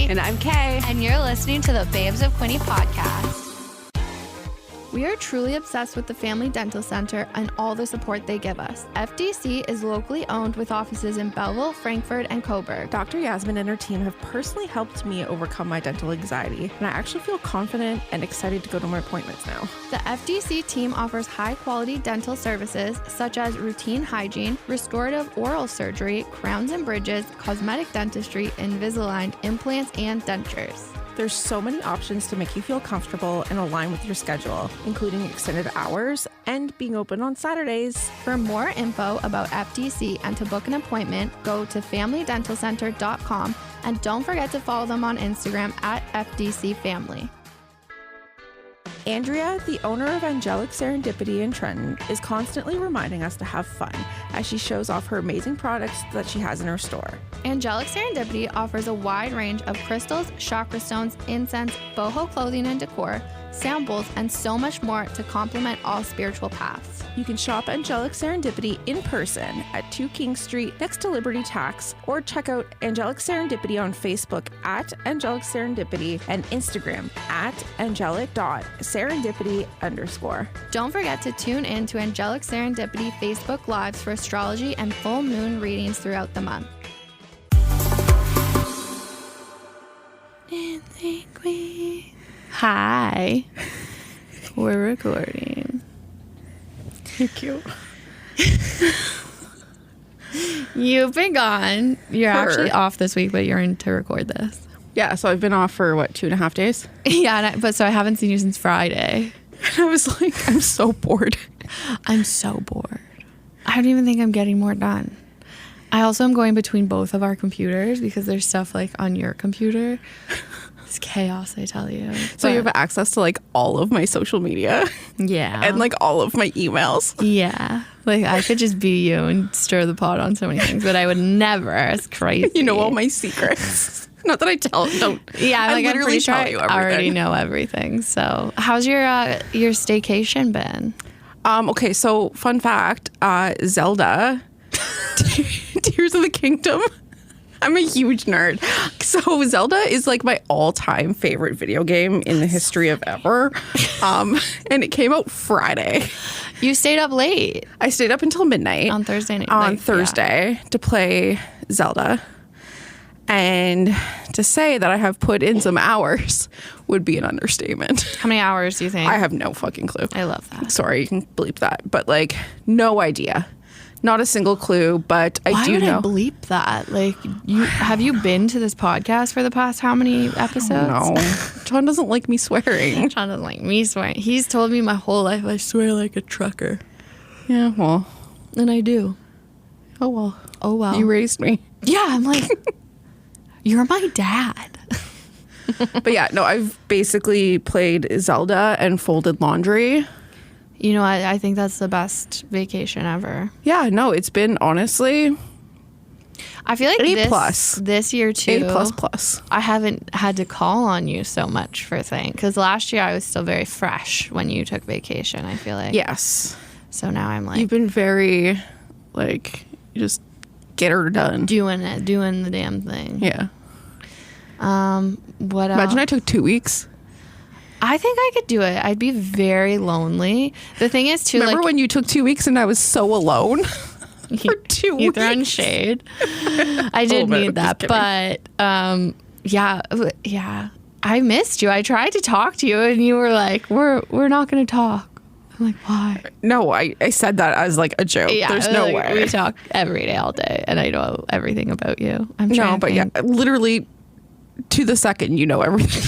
Brittany. And I'm Kay. And you're listening to the Babes of Quinte podcast. We are truly obsessed with the Family Dental Center and all the support they give us. FDC is locally owned with offices in Belleville, Frankfurt, and Coburg. Dr. Yasmin and her team have personally helped me overcome my dental anxiety, and I actually feel confident and excited to go to my appointments now. The FDC team offers high-quality dental services such as routine hygiene, restorative oral surgery, crowns and bridges, cosmetic dentistry, Invisalign, implants, and dentures. There's so many options to make you feel comfortable and align with your schedule, including extended hours and being open on Saturdays. For more info about FDC and to book an appointment, go to familydentalcenter.com and don't forget to follow them on Instagram at FDC Family. Andrea, the owner of Angelic Serendipity in Trenton, is constantly reminding us to have fun as she shows off her amazing products that she has in her store. Angelic Serendipity offers a wide range of crystals, chakra stones, incense, boho clothing and decor, sound bowls, and so much more to complement all spiritual paths. You can shop Angelic Serendipity in person at 2 King Street next to Liberty Tax, or check out Angelic Serendipity on Facebook at Angelic Serendipity and Instagram at angelic.serendipity_. Don't forget to tune in to Angelic Serendipity Facebook Lives for astrology and full moon readings throughout the month. Hi. We're recording. Thank you. You've been gone. You're actually off this week, but you're in to record this. Yeah, so I've been off for, 2.5 days? Yeah, but so I haven't seen you since Friday. And I was like, I'm so bored. I'm so bored. I don't even think I'm getting more done. I also am going between both of our computers because there's stuff on your computer. It's chaos, I tell you. So you have access to all of my social media? Yeah. And all of my emails? Yeah. I could just be you and stir the pot on so many things, but I would never. It's crazy. You know all my secrets. Not that I don't. Yeah, I I'm literally pretty sure tell you everything. I already know everything. So how's your staycation been? Okay, so fun fact, Zelda, Tears of the Kingdom. I'm a huge nerd. So Zelda is my all-time favorite video game in the history of ever. And it came out Friday. You stayed up late. I stayed up until midnight. On Thursday night. On Thursday to play Zelda. And to say that I have put in some hours would be an understatement. How many hours do you think? I have no fucking clue. I love that. Sorry, you can bleep that. But no idea. Not a single clue, but I do know. Why would I bleep that? Have you been to this podcast for the past how many episodes? No. John doesn't like me swearing. John doesn't like me swearing. He's told me my whole life I swear like a trucker. Yeah, well. And I do. Oh, well. Oh, well. You raised me. Yeah, I'm you're my dad. But yeah, no, I've basically played Zelda and folded laundry. You know, I think that's the best vacation ever. Yeah, no, it's been honestly I feel like A+. This year too. A++. I haven't had to call on you so much for things because last year I was still very fresh when you took vacation. I feel like yes. So now I'm you've been very you just get her done. Doing the damn thing. Yeah. What else? Imagine I took 2 weeks. I think I could do it. I'd be very lonely. The thing is, too, remember when you took 2 weeks and I was so alone for 2 weeks? You throwing shade. I did need that, but yeah. I missed you. I tried to talk to you, and you were like, "We're not going to talk." I'm like, "Why?" No, I said that as a joke. Yeah, there's no way. We talk every day, all day, and I know everything about you. I'm trying. No, but yeah, literally to the second, you know everything.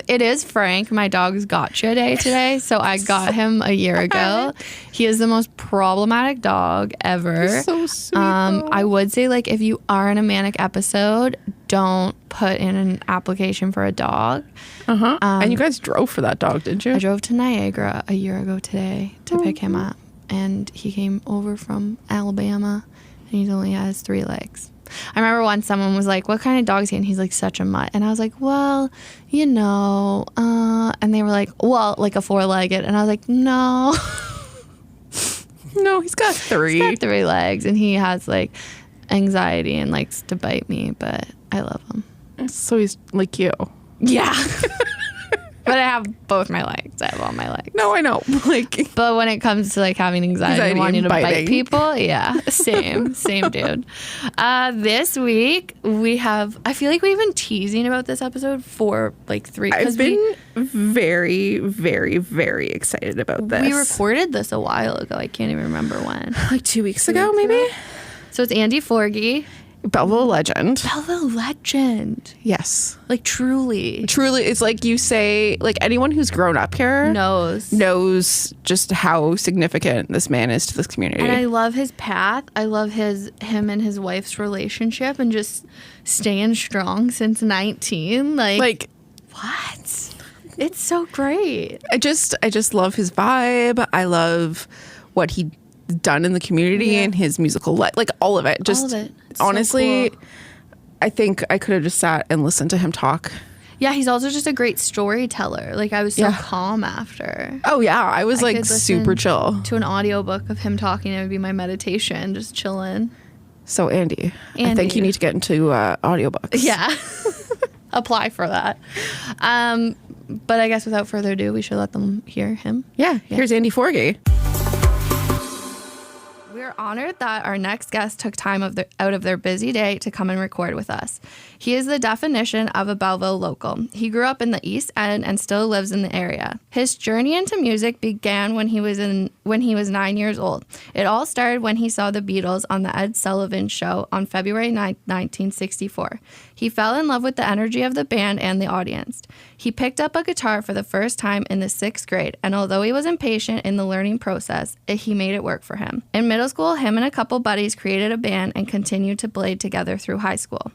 It is Frank, my dog's gotcha day today. So I got him a year ago. He is the most problematic dog ever. He's so sweet. I would say if you are in a manic episode, don't put in an application for a dog. And you guys drove for that dog, didn't you? I drove to Niagara a year ago today to pick him up, and he came over from Alabama, and he only has 3 legs. I remember once someone was like, what kind of dog is he? And he's such a mutt. And I was like, well, and they were like, well, a 4-legged. And I was like, no. No, he's got 3. He's got 3 legs, and he has anxiety and likes to bite me, but I love him. So he's like you. Yeah. But I have both my legs. I have all my legs. No, I know. Like, but when it comes to like having anxiety and wanting to bite people, yeah, same dude. This week we have, I feel like we've been teasing about this episode for like 3. I've been very, very, very excited about this. We recorded this a while ago. I can't even remember when. Like 2 weeks ago, maybe? So it's Andy Forgie. Belleville legend. Belleville legend. Yes. Like truly. Truly, it's like you say, like anyone who's grown up here knows just how significant this man is to this community. And I love his path. I love him and his wife's relationship and just staying strong since 19. Like what? It's so great. I just love his vibe. I love what he done in the community and his musical life, like all of it. Just all of it. Honestly, so cool. I think I could have just sat and listened to him talk. Yeah, he's also just a great storyteller. Like I was so calm after. Oh yeah, I was like super chill. To an audiobook of him talking, it would be my meditation, just chilling. So Andy, I think you need to get into audiobooks. Yeah. Apply for that. But I guess without further ado, we should let them hear him. Yeah, here's Andy Forgie. We're honored that our next guest took time out of their busy day to come and record with us. He is the definition of a Belleville local. He grew up in the East End and still lives in the area. His journey into music began when he was 9 years old. It all started when he saw the Beatles on the Ed Sullivan Show on February 9, 1964. He fell in love with the energy of the band and the audience. He picked up a guitar for the first time in the 6th grade, and although he was impatient in the learning process, he made it work for him. In middle school, him and a couple buddies created a band and continued to play together through high school.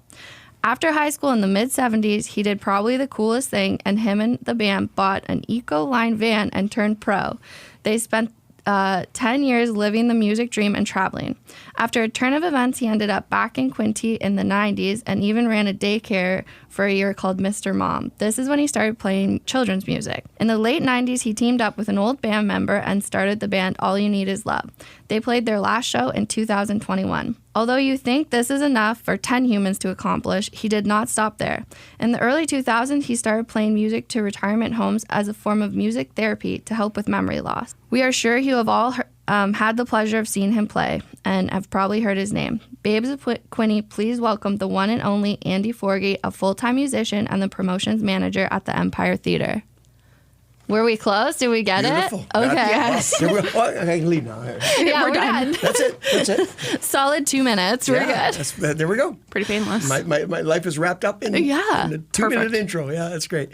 After high school in the mid-70s, he did probably the coolest thing, and him and the band bought an Econoline van and turned pro. They spent 10 years living the music dream and traveling. After a turn of events, he ended up back in Quinte in the 90s and even ran a daycare for a year called Mr. Mom. This is when he started playing children's music. In the late 90s, he teamed up with an old band member and started the band All You Need Is Love. They played their last show in 2021. Although you think this is enough for 10 humans to accomplish, he did not stop there. In the early 2000s, he started playing music to retirement homes as a form of music therapy to help with memory loss. We are sure you have all had the pleasure of seeing him play and have probably heard his name. Babes of Quinte, please welcome the one and only Andy Forgie, a full-time musician and the promotions manager at the Empire Theater. Were we close? Did we get Beautiful. it? Okay. Yes. I can leave now. Yeah, we're done. That's it. Solid 2 minutes. We're good. There we go. Pretty painless. My life is wrapped up in a 2-minute intro. Yeah, that's great.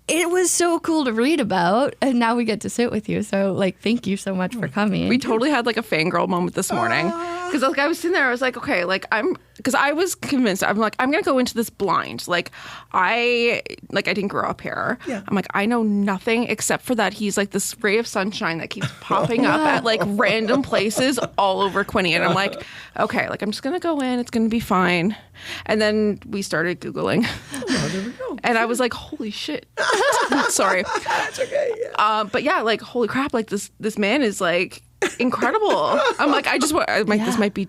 It was so cool to read about, and now we get to sit with you. So, thank you so much for coming. We totally had a fangirl moment this morning. Because I was sitting there, I was like, okay, because I was convinced, I'm going to go into this blind. I didn't grow up here. Yeah. I'm like, I know nothing except for that he's this ray of sunshine that keeps popping up at random places all over Quinte. And I'm like, okay, I'm just going to go in, it's going to be fine. And then we started Googling. Oh, there we go. And I was like, holy shit. Sorry. That's okay. Yeah. But yeah, holy crap, this man is incredible. I'm like, this might be,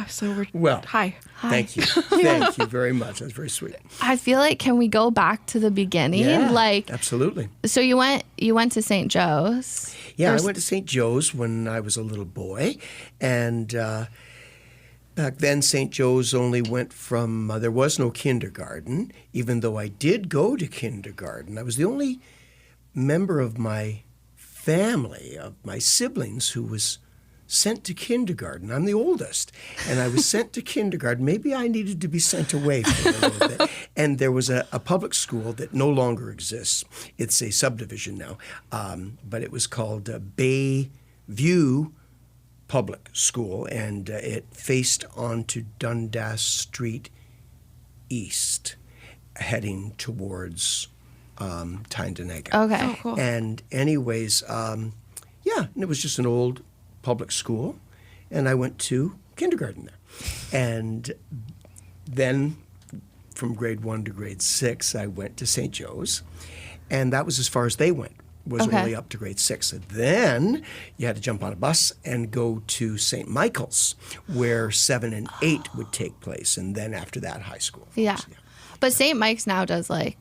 so we're, hi. Thank you. Thank you very much. That's very sweet. I feel can we go back to the beginning? Yeah, absolutely. So you went to St. Joe's? Yeah, I went to St. Joe's when I was a little boy, and back then St. Joe's only went from, there was no kindergarten, even though I did go to kindergarten. I was the only member of my family, of my siblings, who was sent to kindergarten. I'm the oldest, and I was sent to kindergarten. Maybe I needed to be sent away for a little bit. And there was a public school that no longer exists. It's a subdivision now, but it was called Bayview Public School, and it faced onto Dundas Street East, heading towards Tyndonega. Okay. Oh, cool. And anyways, and it was just an old public school, and I went to kindergarten there. And then from grade 1 to grade 6, I went to St. Joe's, and that was as far as they went. was Okay. only up to grade 6. And then you had to jump on a bus and go to St. Michael's, where 7 and 8 would take place. And then after that, high school. of Yeah. course, But St. Mike's now does like,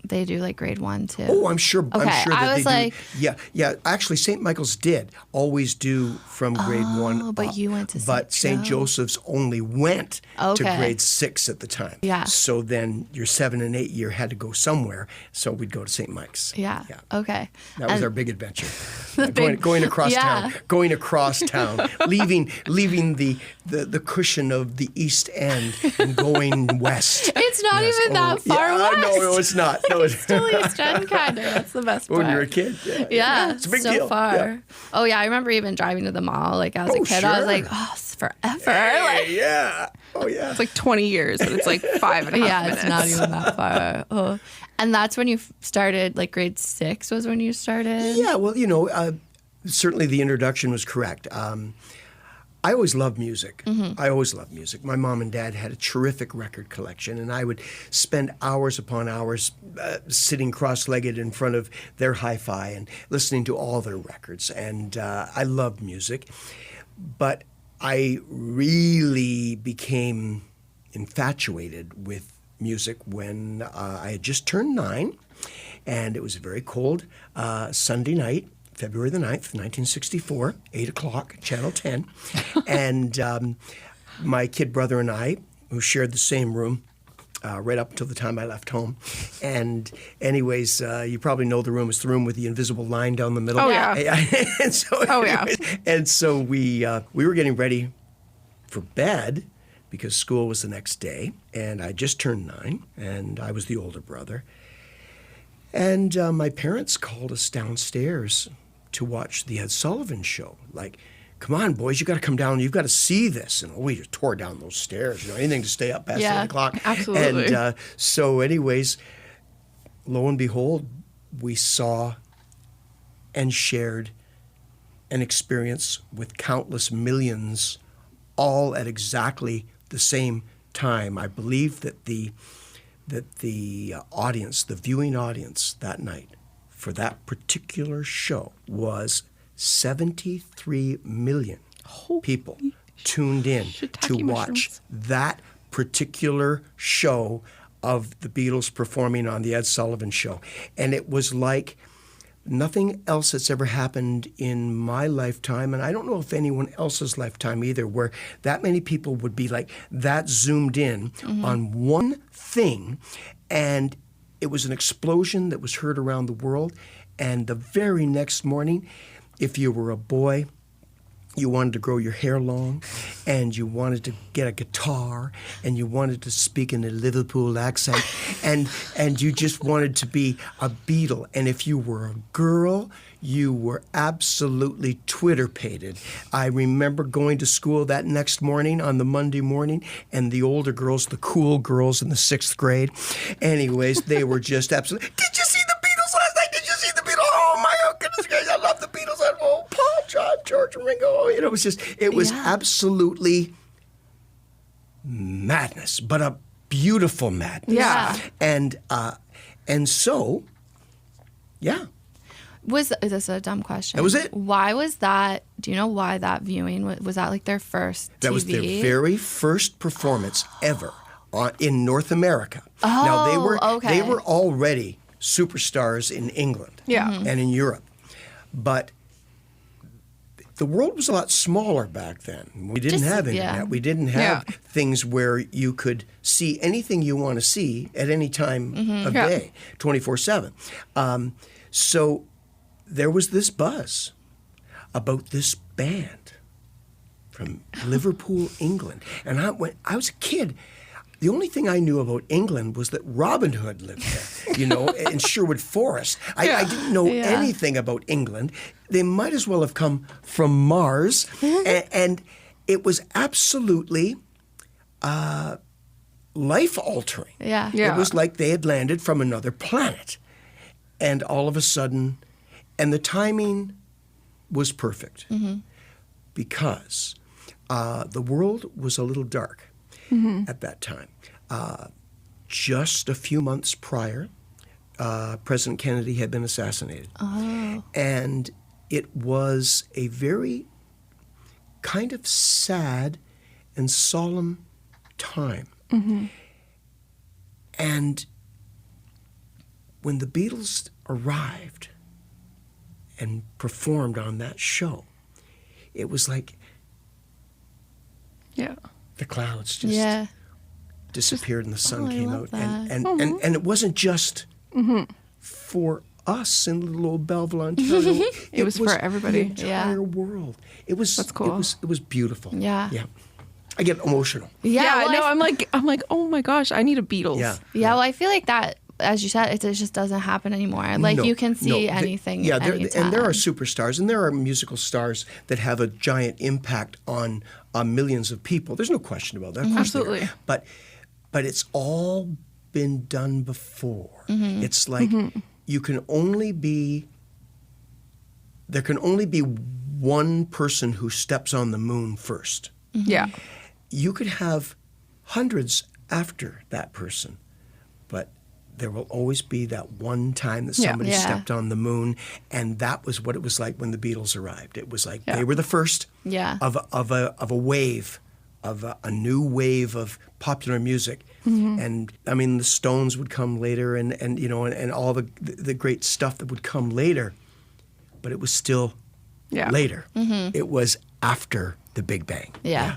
they do like grade 1 too. Oh, I'm sure. I'm Okay, sure that I was they like- do. Yeah, yeah. Actually, St. Michael's did always do from grade 1. but up, you went to But St. St. Joseph's only went to Okay. grade 6 at the time. Yeah. So then your 7 and 8 year had to go somewhere. So we'd go to St. Mike's. Yeah. Okay. That was And- our big adventure. big- Going across yeah. town, leaving the cushion of the East End and going west. It's not Yes. even that far yeah, west. No, it's not. No, it's Still East End, kind of. That's the best part. when you're a kid. Yeah, Yeah, it's a big so deal. far. Yeah. Oh yeah, I remember even driving to the mall. Like as a Oh, kid, I was sure. like, oh, it's forever. Like, Hey, yeah. Oh, yeah. It's like 20 years, but it's like 5.5 yeah, minutes. it's not even that far. Oh. And that's when you started. Like grade 6 was when you started. Yeah, well, certainly the introduction was correct. I always loved music. I always loved music. My mom and dad had a terrific record collection, and I would spend hours upon hours sitting cross-legged in front of their hi-fi and listening to all their records. And I loved music. But I really became infatuated with music when I had just turned 9, and it was a very cold Sunday night, February the 9th, 1964, 8 o'clock, Channel 10. And my kid brother and I, who shared the same room right up until the time I left home. And anyways, you probably know the room. It's the room with the invisible line down the middle. Oh, yeah. and so, Oh, yeah. And so we were getting ready for bed because school was the next day. And I just turned 9, and I was the older brother. And my parents called us downstairs to watch the Ed Sullivan Show. Like, come on, boys, you got to come down. You've got to see this. And we just tore down those stairs. Anything to stay up past 8 o'clock. absolutely. And so, anyways, lo and behold, we saw and shared an experience with countless millions, all at exactly the same time. I believe that the audience, the viewing audience that night for that particular show was 73 million people tuned in to shiitake watch mushrooms. that particular show of the Beatles performing on the Ed Sullivan Show. And it was like nothing else that's ever happened in my lifetime, and I don't know if anyone else's lifetime either, where that many people would be like that zoomed in on one thing, and it was an explosion that was heard around the world. And the very next morning, if you were a boy, you wanted to grow your hair long, and you wanted to get a guitar, and you wanted to speak in a Liverpool accent, and you just wanted to be a Beatle. And if you were a girl, you were absolutely Twitter-pated. I remember going to school that next morning on the Monday morning, and the older girls, the cool girls in the 6th grade, anyways, they were just absolutely, did you see the Beatles last night? Did you see the Beatles? Oh, my goodness gracious, I love the Beatles. Oh, Paul, John, George, and Ringo. Oh, it was absolutely madness, but a beautiful madness. Yeah. And so, yeah. Was this a dumb question? That was it. Why was that? Do you know why that viewing was that like their first TV? That was their very first performance ever in North America. Now they were okay. already superstars in England and in Europe, but the world was a lot smaller back then. We didn't have internet. Yeah. We didn't have things where you could see anything you want to see at any time of day, 24/7. So there was this buzz about this band from Liverpool, England. And when I was a kid, the only thing I knew about England was that Robin Hood lived there, in Sherwood Forest. I didn't know anything about England. They might as well have come from Mars. And it was absolutely life-altering. Yeah. It was like they had landed from another planet. And all of a sudden, and the timing was perfect because the world was a little dark at that time. Just a few months prior, President Kennedy had been assassinated. Oh. And it was a very kind of sad and solemn time. And when the Beatles arrived and performed on that show, it was like Yeah. the clouds just Yeah. disappeared and the sun I came love out. that. And it wasn't just for us in little old Belleville, Ontario. It was for everybody. The entire world. It was That's cool. It was beautiful. Yeah. Yeah. I get emotional. Yeah. well, no, I'm like, oh my gosh, I need a Beatles. Yeah. Yeah, well, I feel like that, as you said, it just doesn't happen anymore. Like, No, you can see no, anything Yeah, anytime. and there are superstars, and there are musical stars that have a giant impact on millions of people. There's no question about that. Of course there are. Absolutely. But it's all been done before. It's like you can only be. There can only be one person who steps on the moon first. Yeah. You could have hundreds after that person, but there will always be that one time that somebody Yeah. stepped on the moon, and that was what it was like when the Beatles arrived. It was like they were the first Yeah. of a wave, of a new wave of popular music. And I mean, the Stones would come later, and you know, and all the great stuff that would come later, but it was still later. It was after the Big Bang. Yeah.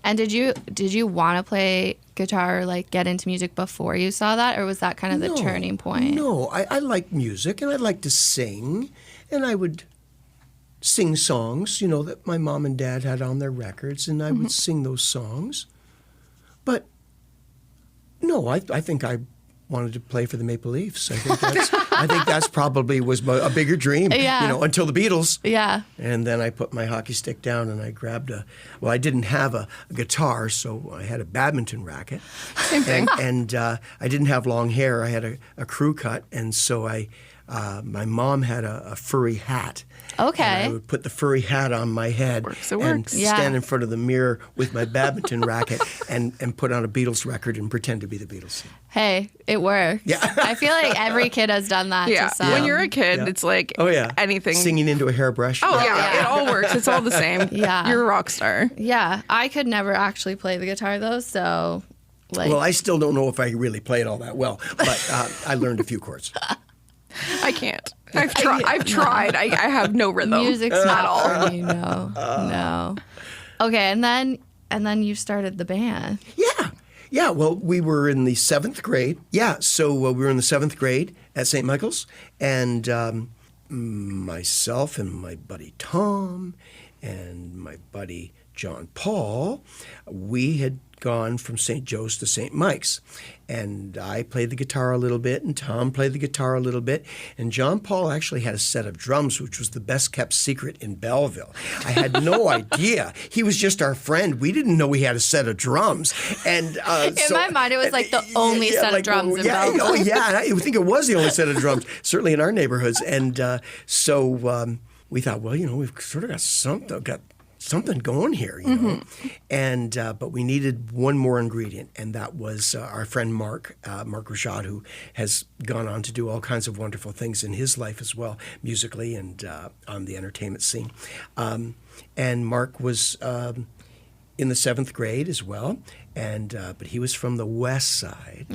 And did you want to play guitar or like get into music before you saw that, or was that kind of the turning point? No, I like music, and I like to sing, and I would sing songs, you know, that my mom and dad had on their records, and I would sing those songs. But no, I think I wanted to play for the Maple Leafs. I think that's probably was a bigger dream, Yeah. you know, until the Beatles. Yeah. And then I put my hockey stick down and I grabbed I didn't have a guitar, so I had a badminton racket. Same thing. And I didn't have long hair. I had a crew cut, and so my mom had a furry hat. Okay. And I would put the furry hat on my head Works, it and works. Yeah. stand in front of the mirror with my badminton racket and put on a Beatles record and pretend to be the Beatles. Hey, it works. Yeah. I feel like every kid has done that Yeah. to some. When you're a kid, Yeah. it's like Oh yeah, anything. Singing into a hairbrush. Oh yeah, Yeah. it all works. It's all the same. Yeah. You're a rock star. Yeah, I could never actually play the guitar though, so like Well, I still don't know if I really played all that well, but I learned a few chords. I can't. I've tried. I have no rhythm. music's at not all. for me, no. Okay, and then you started the band. Yeah. Well, we were in the 7th grade. Yeah, so we were in the 7th grade at St. Michael's, and myself and my buddy Tom and my buddy John Paul, we had gone from St. Joe's to St. Mike's. And I played the guitar a little bit, and Tom played the guitar a little bit. And John Paul actually had a set of drums, which was the best kept secret in Belleville. I had no idea. He was just our friend. We didn't know he had a set of drums. And In my mind, it was like the only set of drums in Belleville. Oh, yeah. I think it was the only set of drums, certainly in our neighborhoods. And so we thought, well, you know, we've sort of got something going here, you know. And but we needed one more ingredient, and that was our friend Mark Rashad, who has gone on to do all kinds of wonderful things in his life as well, musically and on the entertainment scene. And Mark was in the 7th grade as well, and but he was from the West Side. Oh.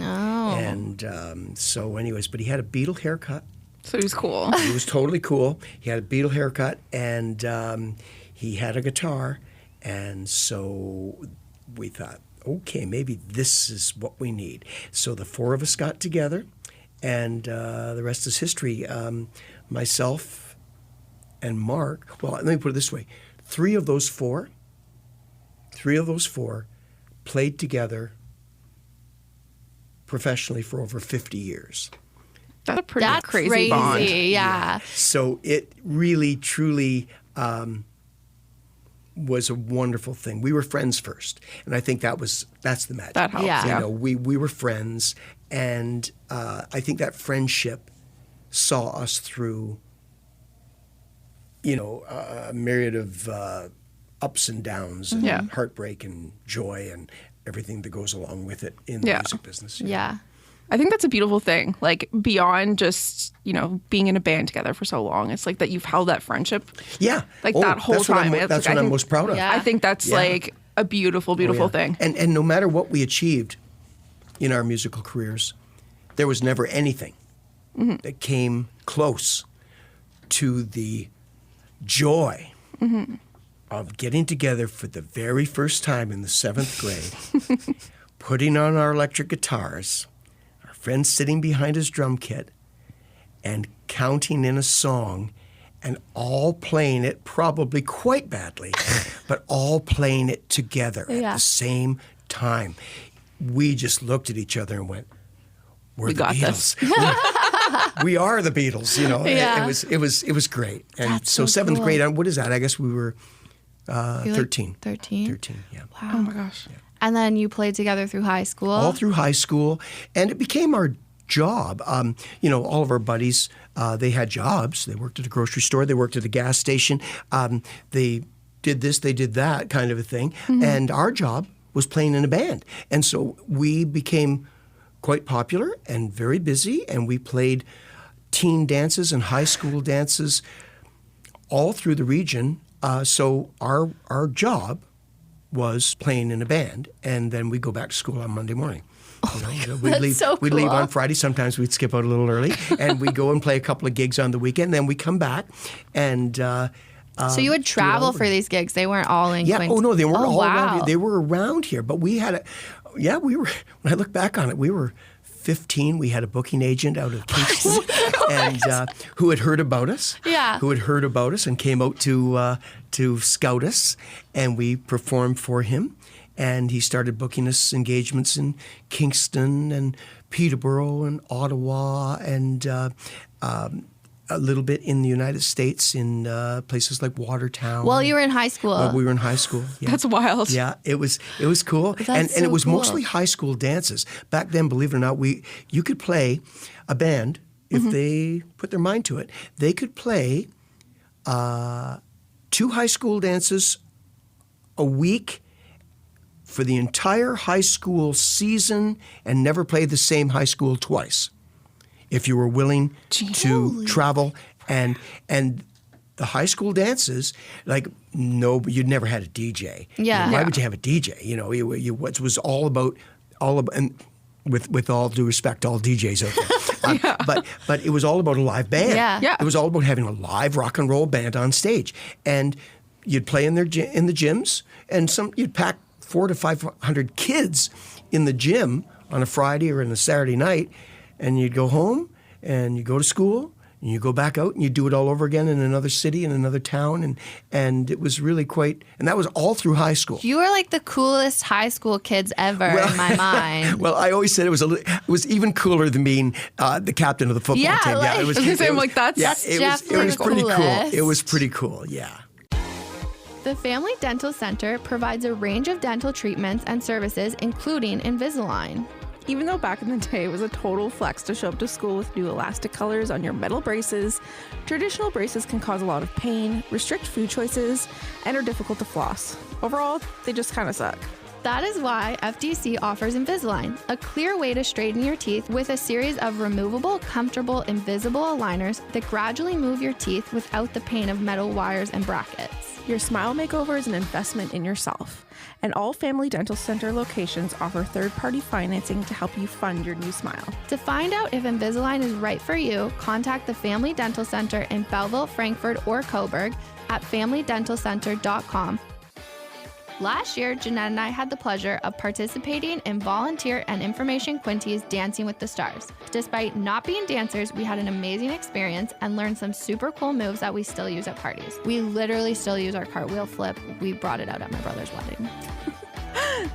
And so anyways, but he had a Beatle haircut. So he was cool. He was totally cool. He had a Beatle haircut, and he had a guitar, and so we thought, okay, maybe this is what we need. So the 4 of us got together, and the rest is history. Myself and Mark, well, let me put it this way. 3 of those 4 played together professionally for over 50 years. That's a pretty That's crazy bond. Yeah. So it really, truly was a wonderful thing. We were friends first, and I think that's the magic. That helps. Yeah. You know, we were friends, and I think that friendship saw us through, you know, a myriad of ups and downs, and heartbreak and joy and everything that goes along with it in the music business. Yeah. I think that's a beautiful thing. Like beyond just, being in a band together for so long. It's like that you've held that friendship. Yeah. Like that whole time. That's what I'm most proud of. Yeah. I think that's like a beautiful, beautiful thing. And no matter what we achieved in our musical careers, there was never anything that came close to the joy of getting together for the very first time in the 7th grade, putting on our electric guitars, our friend sitting behind his drum kit, and counting in a song and all playing it probably quite badly, but all playing it together at the same time. We just looked at each other and went, "We're the Beatles. We are the Beatles." Yeah. It was great. And That's so so 7th cool. grade, what is that? I guess we were 13. 13? 13, yeah. Wow. Oh my gosh. And then you played together through high school? All through high school, and it became our job. All of our buddies, they had jobs. They worked at a grocery store. They worked at a gas station. They did this, they did that kind of a thing. And our job was playing in a band. And so we became quite popular and very busy, and we played teen dances and high school dances all through the region. So our job was playing in a band, and then we'd go back to school on Monday morning. We'd leave on Friday. Sometimes we'd skip out a little early, and we'd go and play a couple of gigs on the weekend. Then we'd come back, and so you would travel for these gigs. They weren't all in Quinte. Oh no, they weren't all around wow. here. They were around here, but we had we were. When I look back on it, we were 15. We had a booking agent out of Kingston, and who had heard about us. Yeah. Who had heard about us and came out to scout us, and we performed for him. And he started booking us engagements in Kingston and Peterborough and Ottawa and a little bit in the United States in places like Watertown. While you were in high school. While we were in high school. Yeah. That's wild. Yeah, it was cool. And so it was cool. mostly high school dances. Back then, believe it or not, you could play a band if they put their mind to it. They could play 2 high school dances a week for the entire high school season and never play the same high school twice if you were willing to travel. And the high school dances, you'd never had a DJ. Yeah. Why would you have a DJ? It was all about and with all due respect to all DJs out there. But it was all about a live band. Yeah. It was all about having a live rock and roll band on stage. And you'd play in the gyms, and you'd pack 400 to 500 kids in the gym on a Friday or on a Saturday night, and you'd go home and you go to school and you go back out and you do it all over again in another city, in another town, and it was really quite. And that was all through high school. You were like the coolest high school kids ever in my mind. Well, I always said it was even cooler than being the captain of the football team. Yeah, it was. I'm like, that's it was pretty cool. coolest. It was pretty cool. Yeah. The Family Dental Center provides a range of dental treatments and services, including Invisalign. Even though back in the day it was a total flex to show up to school with new elastic colors on your metal braces, traditional braces can cause a lot of pain, restrict food choices, and are difficult to floss. Overall, they just kind of suck. That is why FDC offers Invisalign, a clear way to straighten your teeth with a series of removable, comfortable, invisible aligners that gradually move your teeth without the pain of metal wires and brackets. Your smile makeover is an investment in yourself, and all Family Dental Center locations offer third-party financing to help you fund your new smile. To find out if Invisalign is right for you, contact the Family Dental Center in Belleville, Frankfurt, or Coburg at familydentalcenter.com. Last year, Jeanette and I had the pleasure of participating in Volunteer and Information Quinte's Dancing with the Stars. Despite not being dancers, we had an amazing experience and learned some super cool moves that we still use at parties. We literally still use our cartwheel flip. We brought it out at my brother's wedding.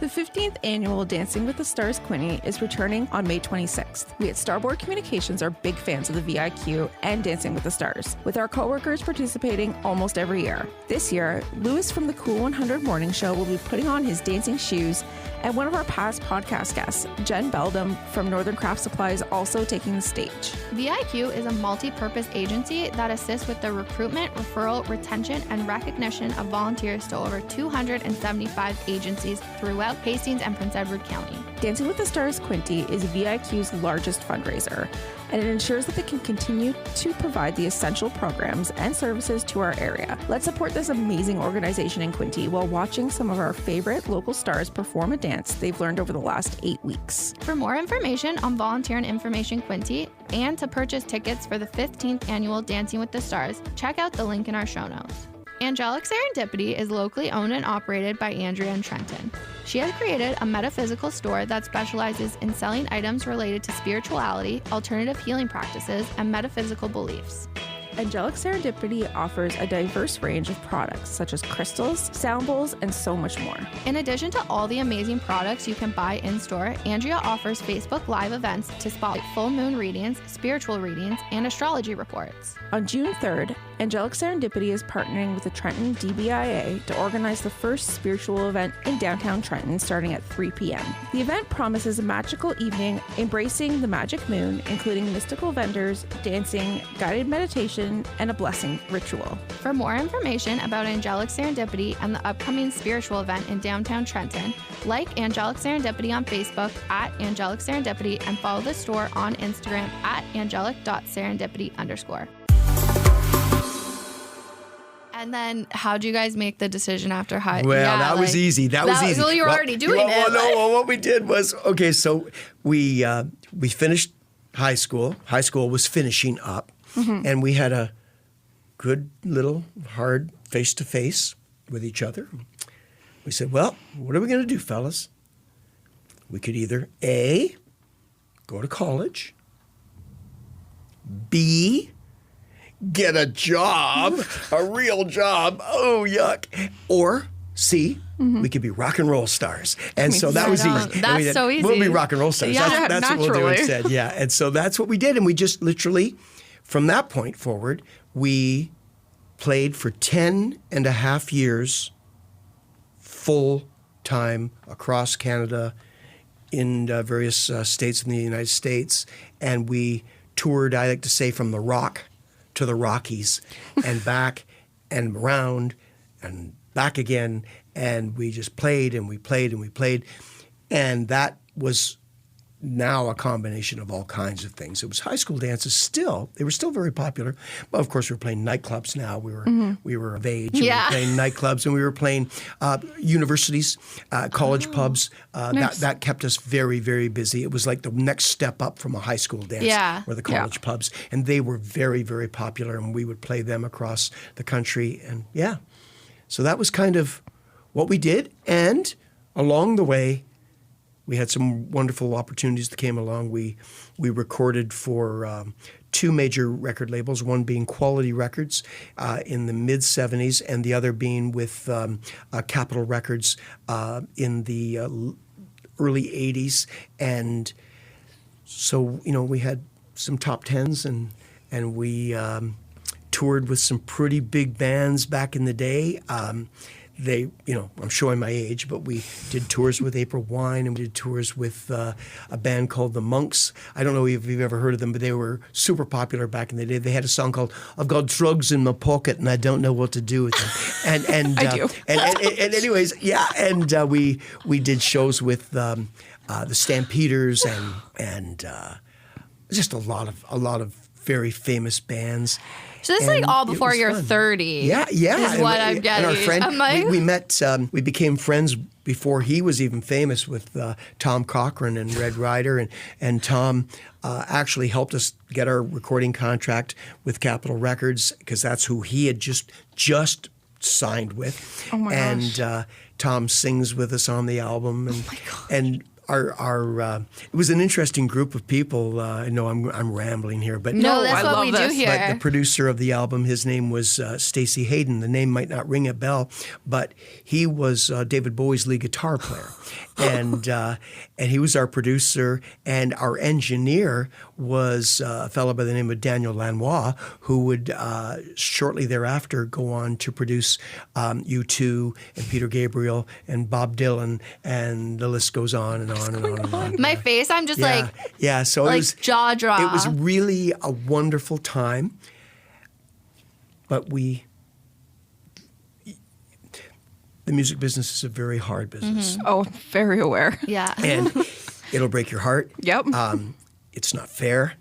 The 15th annual Dancing with the Stars Quinte is returning on May 26th. We at Starboard Communications are big fans of the VIQ and Dancing with the Stars, with our coworkers participating almost every year. This year, Louis from the Cool 100 Morning Show will be putting on his dancing shoes, and one of our past podcast guests, Jen Beldam from Northern Craft Supply, is also taking the stage. VIQ is a multi-purpose agency that assists with the recruitment, referral, retention, and recognition of volunteers to over 275 agencies throughout Hastings and Prince Edward County. Dancing with the Stars Quinte is VIQ's largest fundraiser, and it ensures that they can continue to provide the essential programs and services to our area. Let's support this amazing organization in Quinte while watching some of our favorite local stars perform a dance they've learned over the last 8 weeks. For more information on Volunteer and Information Quinte and to purchase tickets for the 15th annual Dancing with the Stars, check out the link in our show notes. Angelic Serendipity is locally owned and operated by Andrea in Trenton. She has created a metaphysical store that specializes in selling items related to spirituality, alternative healing practices, and metaphysical beliefs. Angelic Serendipity offers a diverse range of products such as crystals, sound bowls, and so much more. In addition to all the amazing products you can buy in-store, Andrea offers Facebook Live events to spotlight full moon readings, spiritual readings, and astrology reports. On June 3rd, Angelic Serendipity is partnering with the Trenton DBIA to organize the first spiritual event in downtown Trenton starting at 3 p.m. The event promises a magical evening embracing the magic moon, including mystical vendors, dancing, guided meditation, and a blessing ritual. For more information about Angelic Serendipity and the upcoming spiritual event in downtown Trenton, like Angelic Serendipity on Facebook at Angelic Serendipity and follow the store on Instagram at angelic.serendipity_. And then, how'd you guys make the decision after high? Well, that was easy. That was easy. Well, you were already doing it. No, what we did was, okay, so we finished high school. High school was finishing up, and we had a good little hard face-to-face with each other. We said, well, what are we going to do, fellas? We could either A, go to college, B, get a job, a real job, oh, yuck, or C, we could be rock and roll stars. And so that was easy. That's so easy. We'll be rock and roll stars. Yeah, that's what we'll do instead. Yeah, and so that's what we did. And we just literally, from that point forward, we played for 10 and a half years full time across Canada in various states in the United States. And we toured, I like to say, from the Rock to the Rockies and back and around and back again. And we just played and we played and we played. And that was now a combination of all kinds of things. It was high school dances still. They were still very popular. But of course, we were playing nightclubs now. We were of age. We were playing nightclubs and we were playing universities, college pubs. Nice. That kept us very, very busy. It was like the next step up from a high school dance were the college pubs. And they were very, very popular and we would play them across the country. And so that was kind of what we did. And along the way, we had some wonderful opportunities that came along. We recorded for two major record labels, one being Quality Records in the mid-'70s and the other being with Capitol Records in the early '80s. And so, we had some top tens and we toured with some pretty big bands back in the day. I'm showing my age, but we did tours with April Wine and we did tours with a band called The Monks. I don't know if you've ever heard of them, but they were super popular back in the day. They had a song called "I've Got Drugs in My Pocket and I Don't Know What to Do with Them." And I do. And anyways, and we did shows with the Stampeders and just a lot of very famous bands. So this is like all before you're 30. Yeah. Is what I'm getting. And our friend, we met, we became friends before he was even famous with Tom Cochran and Red Rider. And Tom actually helped us get our recording contract with Capitol Records because that's who he had just signed with. Oh my gosh. And Tom sings with us on the album. And, oh my gosh. And our it was an interesting group of people. I know I'm rambling here, but No, that's I what love we this. do here. but the producer of the album, his name was Stacey Hayden. The name might not ring a bell, but he was David Bowie's lead guitar player, and he was our producer. And our engineer was a fellow by the name of Daniel Lanois, who would shortly thereafter go on to produce U2 and Peter Gabriel and Bob Dylan, and the list goes on and on and on and on. My face, I'm just So like it was jaw drop. It was really a wonderful time, but the music business is a very hard business. Oh, very aware. Yeah. And it'll break your heart. Yep. It's not fair.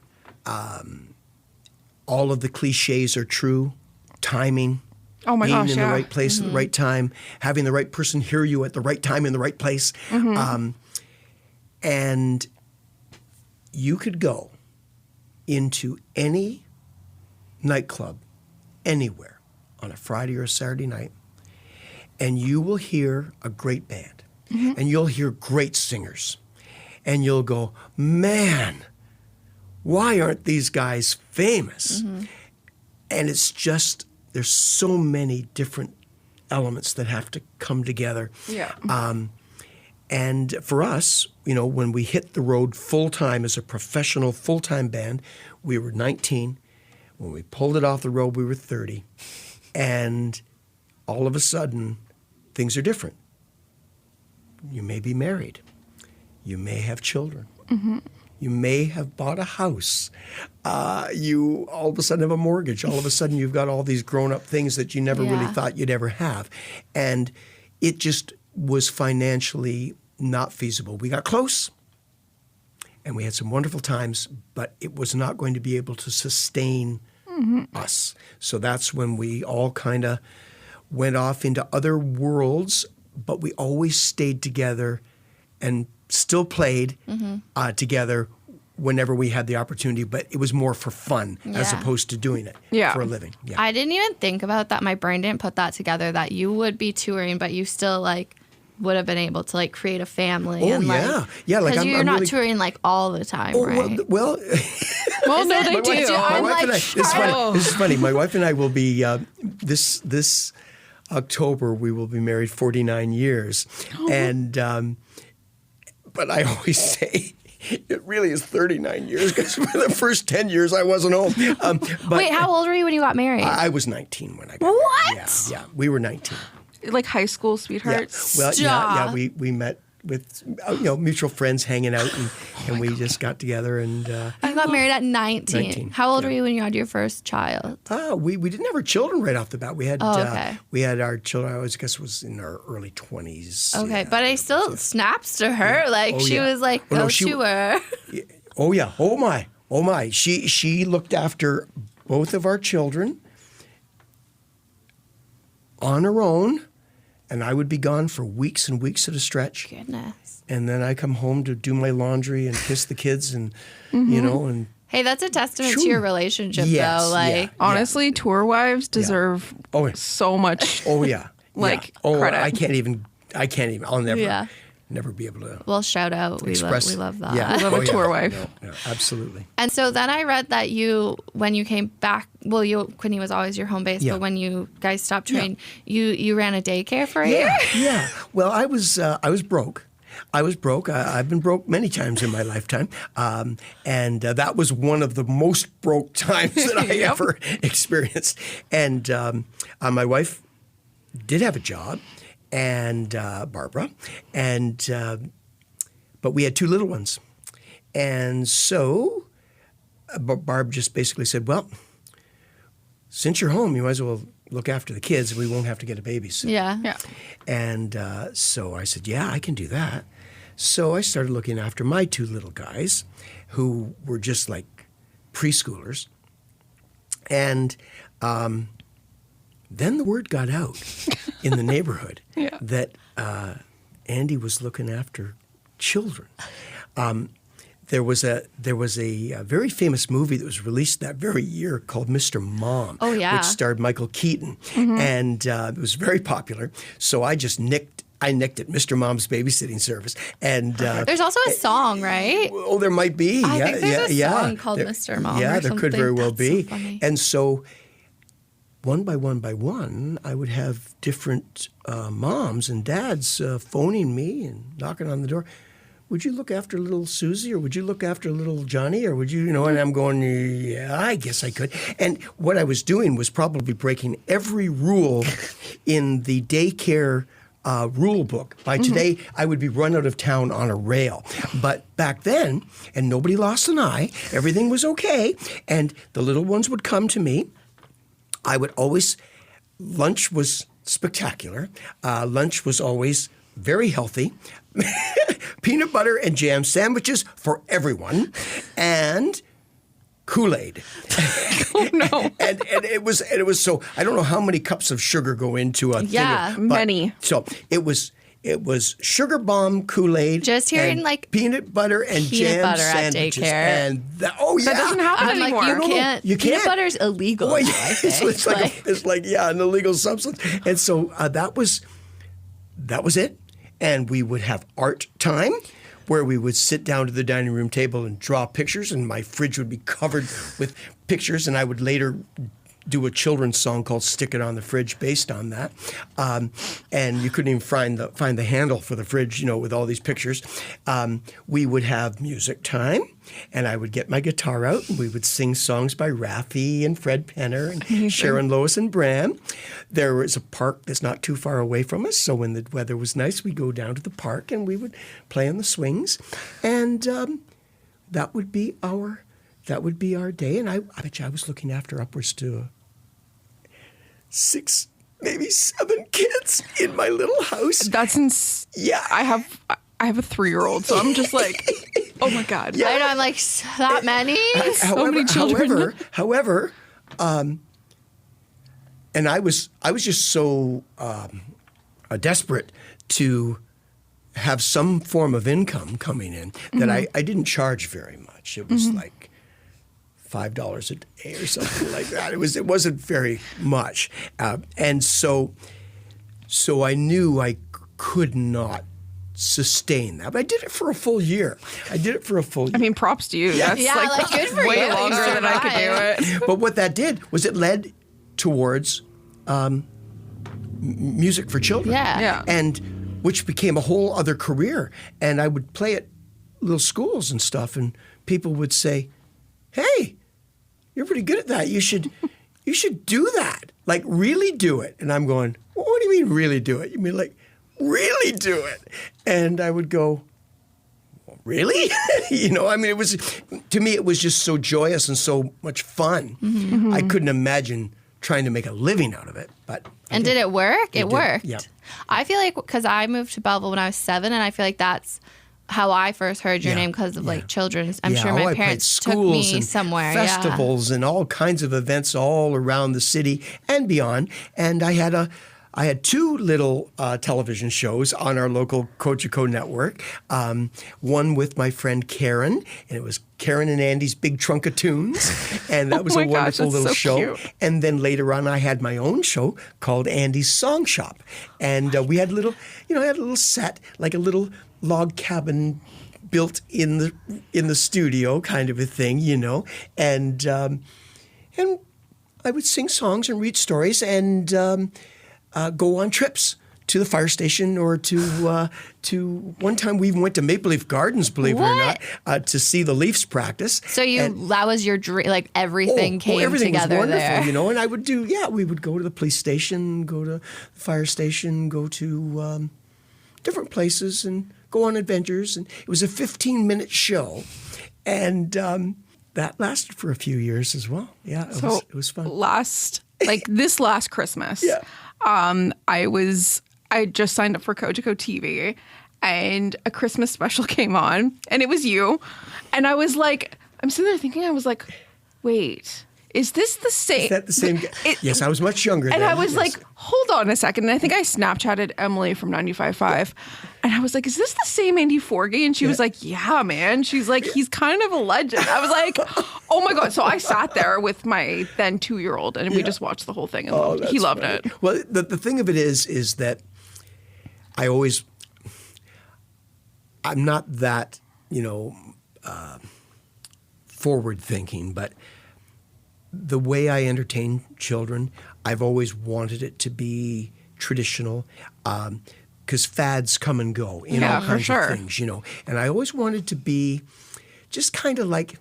All of the cliches are true. Timing. Oh my being gosh, in yeah. the right place at the right time, having the right person hear you at the right time in the right place. And you could go into any nightclub anywhere on a Friday or a Saturday night, and you will hear a great band, and you'll hear great singers, and you'll go, man, why aren't these guys famous? And it's just, there's so many different elements that have to come together. Yeah. And for us, you know, when we hit the road full-time as a professional full-time band, we were 19. When we pulled it off the road, we were 30. And all of a sudden, things are different. You may be married. You may have children. You may have bought a house. You all of a sudden have a mortgage. All of a sudden you've got all these grown-up things that you never really thought you'd ever have. And it just was financially not feasible. We got close, and we had some wonderful times, but it was not going to be able to sustain us. So that's when we all kind of went off into other worlds, but we always stayed together and still played together whenever we had the opportunity, but it was more for fun as opposed to doing it for a living. Yeah. I didn't even think about that. My brain didn't put that together, that you would be touring, but you still like would have been able to like create a family. Oh, and, yeah. Like, yeah, like because you're I'm not really, touring like all the time, right? Well, Well, no, they my wife, do. my I'm wife like, and I, this is funny. My wife and I will be, this October, we will be married 49 years. And, but I always say, it really is 39 years because for the first 10 years I wasn't home. But Wait, how old were you when you got married? I was 19 when I got What? married. Yeah, we were 19. Like high school Yeah. sweethearts. Well, Stop. we met with mutual friends hanging out, and we just got together and. I got married at 19. 19, How old were you when you had your first child? We didn't have our children right off the bat. We had okay. We had our children. I guess was in our early 20s. Okay, yeah. but I still snaps to her. Like Oh, she yeah. was like, Oh, go no, she- to her. Oh yeah. Oh my. She looked after both of our children on her own, and I would be gone for weeks and weeks at a stretch. Goodness. And then I come home to do my laundry and kiss the kids, and you know, and Hey, that's a testament to Sure. your relationship, Yes, though. Like, yeah. Honestly, tour wives deserve Oh, yeah. so much. Oh yeah. Like, yeah. Oh, credit. I can't even. I'll never. Yeah. Never be able to well, shout out. express. We love that. Yeah. We love a tour wife. No, absolutely. And so then I read that when you came back, well, Quinte was always your home base, Yeah. but when you guys stopped touring, you ran a daycare for a year? Yeah. Well, I was broke. I've been broke many times in my lifetime. And that was one of the most broke times that I ever experienced. And my wife did have a job, and Barbara, and but we had two little ones. And so Barb just basically said, well, since you're home, you might as well look after the kids, and we won't have to get a babysitter. Yeah. And so I said, yeah, I can do that. So I started looking after my two little guys who were just like preschoolers. And then the word got out in the neighborhood that Andy was looking after children. There was a very famous movie that was released that very year called Mr. Mom, Oh, yeah. which starred Michael Keaton, and it was very popular. So I just nicked at Mr. Mom's babysitting service, and There's also a song, right? oh, there might be. I yeah, think there's a yeah, song called There- Mr. Mom Yeah, or there could something. very well That's be. so funny. And so, one by one, I would have different moms and dads phoning me and knocking on the door. Would you look after little Susie, or would you look after little Johnny, or would you, And I'm going, yeah, I guess I could. And what I was doing was probably breaking every rule in the daycare rule book. By today, I would be run out of town on a rail. But back then, and nobody lost an eye, everything was okay, and the little ones would come to me. I would always, lunch was spectacular. Lunch was always very healthy. Peanut butter and jam sandwiches for everyone, and Kool-Aid. Oh no! and it was so, I don't know how many cups of sugar go into a Yeah, thing. But, many. So it was sugar bomb Kool-Aid. Just hearing, and like, peanut butter and peanut jam butter at sandwiches. daycare. And that doesn't happen I'm like, anymore. you You can't. can't. Peanut butter's illegal. Well, now, yeah, I think. it's like an illegal substance. And so that was it. And we would have art time, where we would sit down to the dining room table and draw pictures, and my fridge would be covered with pictures, and I would later do a children's song called "Stick It on the Fridge" based on that. And you couldn't even find the handle for the fridge, with all these pictures. We would have music time, and I would get my guitar out, and we would sing songs by Raffi and Fred Penner and Sharon Lois and Bram. There was a park that's not too far away from us, so when the weather was nice, we'd go down to the park and we would play on the swings, and that would be our day. And I bet you I was looking after upwards to 6, maybe 7 kids in my little house. That's Yeah. I have a 3-year-old, so I'm just like, oh my god. I know, I'm like, that many? So many children. However, and I was just so desperate to have some form of income coming in that I didn't charge very much. It was like $5 a day or something like that. It wasn't very much, and so I knew I could not sustain that. But I did it for a full year. I mean, props to you. That's Yeah, like, good for way you. longer than I could do it. But what that did was it led towards music for children. Yeah. And which became a whole other career. And I would play at little schools and stuff, and people would say, "Hey, you're pretty good at that. You should do that. Like, really do it." And I'm going, "Well, what do you mean really do it? You mean like really do it?" And I would go, "Well, really?" I mean, to me, it was just so joyous and so much fun. I couldn't imagine trying to make a living out of it. But And did it work? It worked. Yeah. I feel like, because I moved to Belleville when I was 7, and I feel like that's how I first heard your name, because of like children's. I'm sure my I parents played took schools me and somewhere. festivals and all kinds of events all around the city and beyond. And I had 2 little television shows on our local Cogeco network. One with my friend Karen, and it was Karen and Andy's Big Trunk of Tunes, and that was a wonderful that's little so show. cute. And then later on, I had my own show called Andy's Song Shop, and we had I had a little set, like a little log cabin built in the studio, kind of a thing, and I would sing songs and read stories and go on trips to the fire station, or to one time we even went to Maple Leaf Gardens, believe it or not, to see the Leafs practice. So that was your dream, like everything came everything together was wonderful, there. and I would we would go to the police station, go to the fire station, go to different places and go on adventures. And it was a 15-minute show, and that lasted for a few years as well. Yeah, it was fun. This last Christmas, I just signed up for Cogeco TV, and a Christmas special came on, and it was you. And I was like, I'm sitting there thinking, I was like, wait, is this the same? Is that the same guy? Yes, I was much younger then. And I was yes. like, hold on a second. And I think I Snapchatted Emily from 95.5. And I was like, is this the same Andy Forgie? And she was like, yeah, man. She's like, he's kind of a legend. I was like, oh my God. So I sat there with my then 2-year-old, and we just watched the whole thing. And he loved funny. it. Well, the thing of it is that I'm not that, forward thinking, but the way I entertain children, I've always wanted it to be traditional, because fads come and go in all kinds of things, And I always wanted to be just kind of like,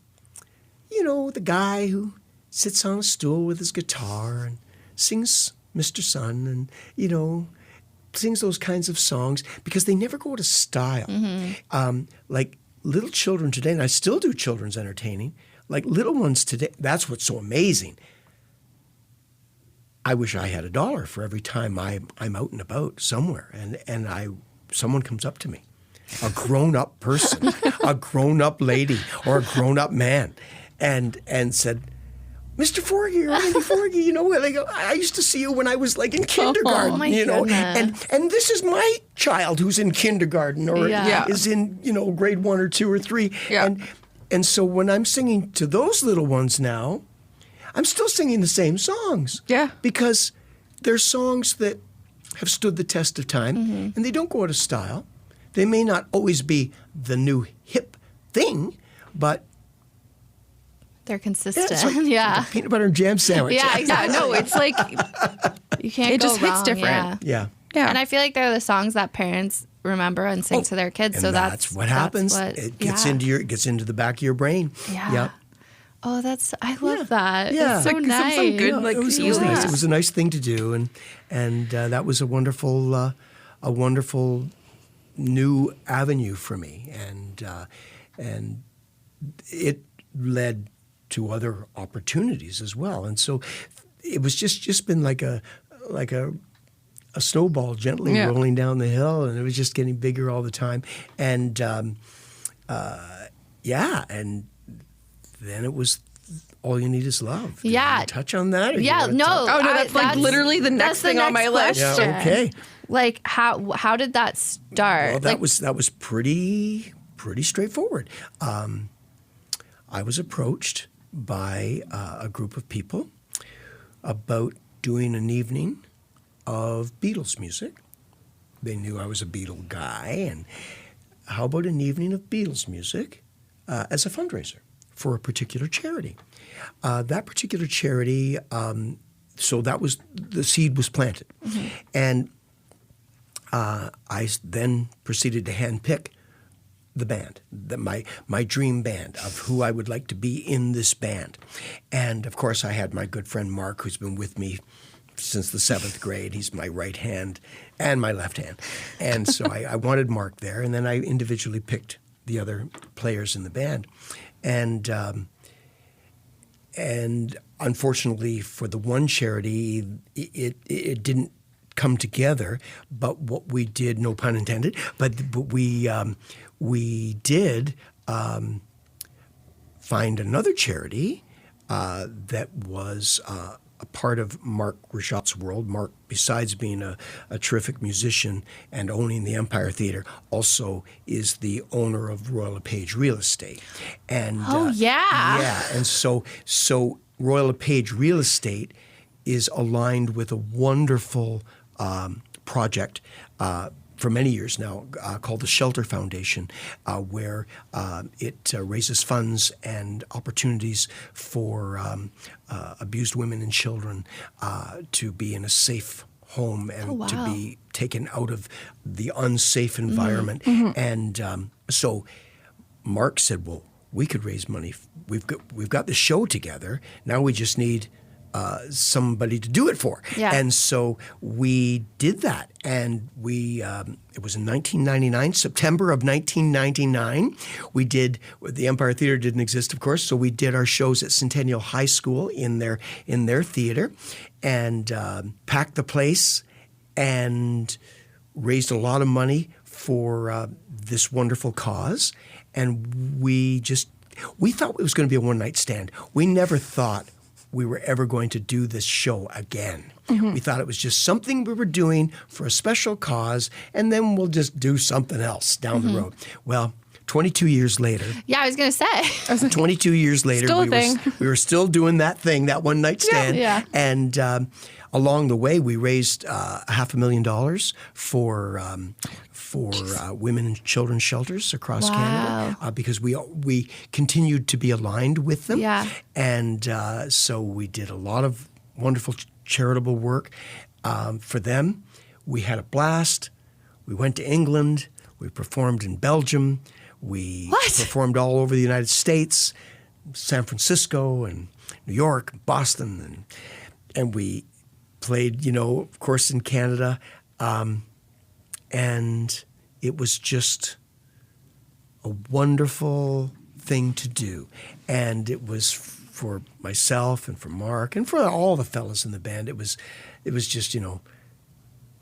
the guy who sits on a stool with his guitar and sings Mr. Sun and, sings those kinds of songs, because they never go out of style. Like little children today, and I still do children's entertaining, like little ones today, that's what's so amazing. I wish I had $1 for every time I'm out and about somewhere and someone comes up to me, a grown-up person, a grown-up lady or a grown-up man, and said, Mr. Forgie or Andy Forgie, you know, like, I used to see you when I was like in kindergarten, my you know, goodness. and this is my child who's in kindergarten or Yeah. is in, you know, grade 1 or 2 or 3. Yeah. And so when I'm singing to those little ones now, I'm still singing the same songs. Yeah. Because they're songs that have stood the test of time Mm-hmm. and they don't go out of style. They may not always be the new hip thing, but They're yeah, consistent. it's like Yeah. a peanut butter and jam sandwich. Yeah, Yeah, exactly. no, it's like, You can't It go just hits wrong, different. Yeah. Yeah. yeah. And I feel like they're the songs that parents remember and sing to their kids. And So that's what happens. what- It gets yeah. into the back of your brain. Yeah. Yep. Oh, I love that. Yeah. It's so Like, nice. some good, like, it was nice. feelings. It was a nice thing to do, and that was a wonderful new avenue for me, and it led to other opportunities as well. And so it was just been like a snowball gently Yeah. rolling down the hill, and it was just getting bigger all the time. And and then it was All You Need Is Love. Do you Yeah. want to touch on that? or do you Yeah, want to no. talk- Oh, no, that's like literally the next that's the thing on my list. Yeah, question. okay. Like how did that start? Well, like, that was pretty straightforward. I was approached by a group of people about doing an evening of Beatles music. They knew I was a Beatle guy, and how about an evening of Beatles music as a fundraiser for a particular charity? That particular charity, so that was the seed was planted, and I then proceeded to handpick the band, my dream band of who I would like to be in this band. And of course, I had my good friend Mark, who's been with me since the 7th grade. He's my right hand and my left hand. And so I wanted Mark there. And then I individually picked the other players in the band. And unfortunately for the one charity, it didn't come together. But what we did, no pun intended, but we did find another charity that was a part of Mark Rajat's world. Mark, besides being a terrific musician and owning the Empire Theatre, also is the owner of Royal LePage Real Estate. And yeah, and so Royal LePage Real Estate is aligned with a wonderful project for many years now called the Shelter Foundation, where it raises funds and opportunities for abused women and children to be in a safe home and to be taken out of the unsafe environment. And so Mark said, well, we could raise money. We've got the show together. Now we just need somebody to do it for. Yeah. And so we did that. And we it was in 1999, September of 1999. We did, the Empire Theatre didn't exist, of course, so we did our shows at Centennial High School in their theatre and packed the place and raised a lot of money for this wonderful cause. And we thought it was going to be a one-night stand. We never thought we were ever going to do this show again. We thought it was just something we were doing for a special cause, and then we'll just do something else down the road. Well, 22 years later. Yeah, I was gonna say. 22 years later, Still a thing. we were still doing that thing, that one-night stand. Yeah. And along the way, we raised $500,000 for women and children's shelters across Canada because we continued to be aligned with them. Yeah. And so we did a lot of wonderful charitable work for them. We had a blast. We went to England. We performed in Belgium. We performed all over the United States, San Francisco and New York, Boston, and we played, of course, in Canada. And it was just a wonderful thing to do. And it was for myself and for Mark and for all the fellas in the band, it was just,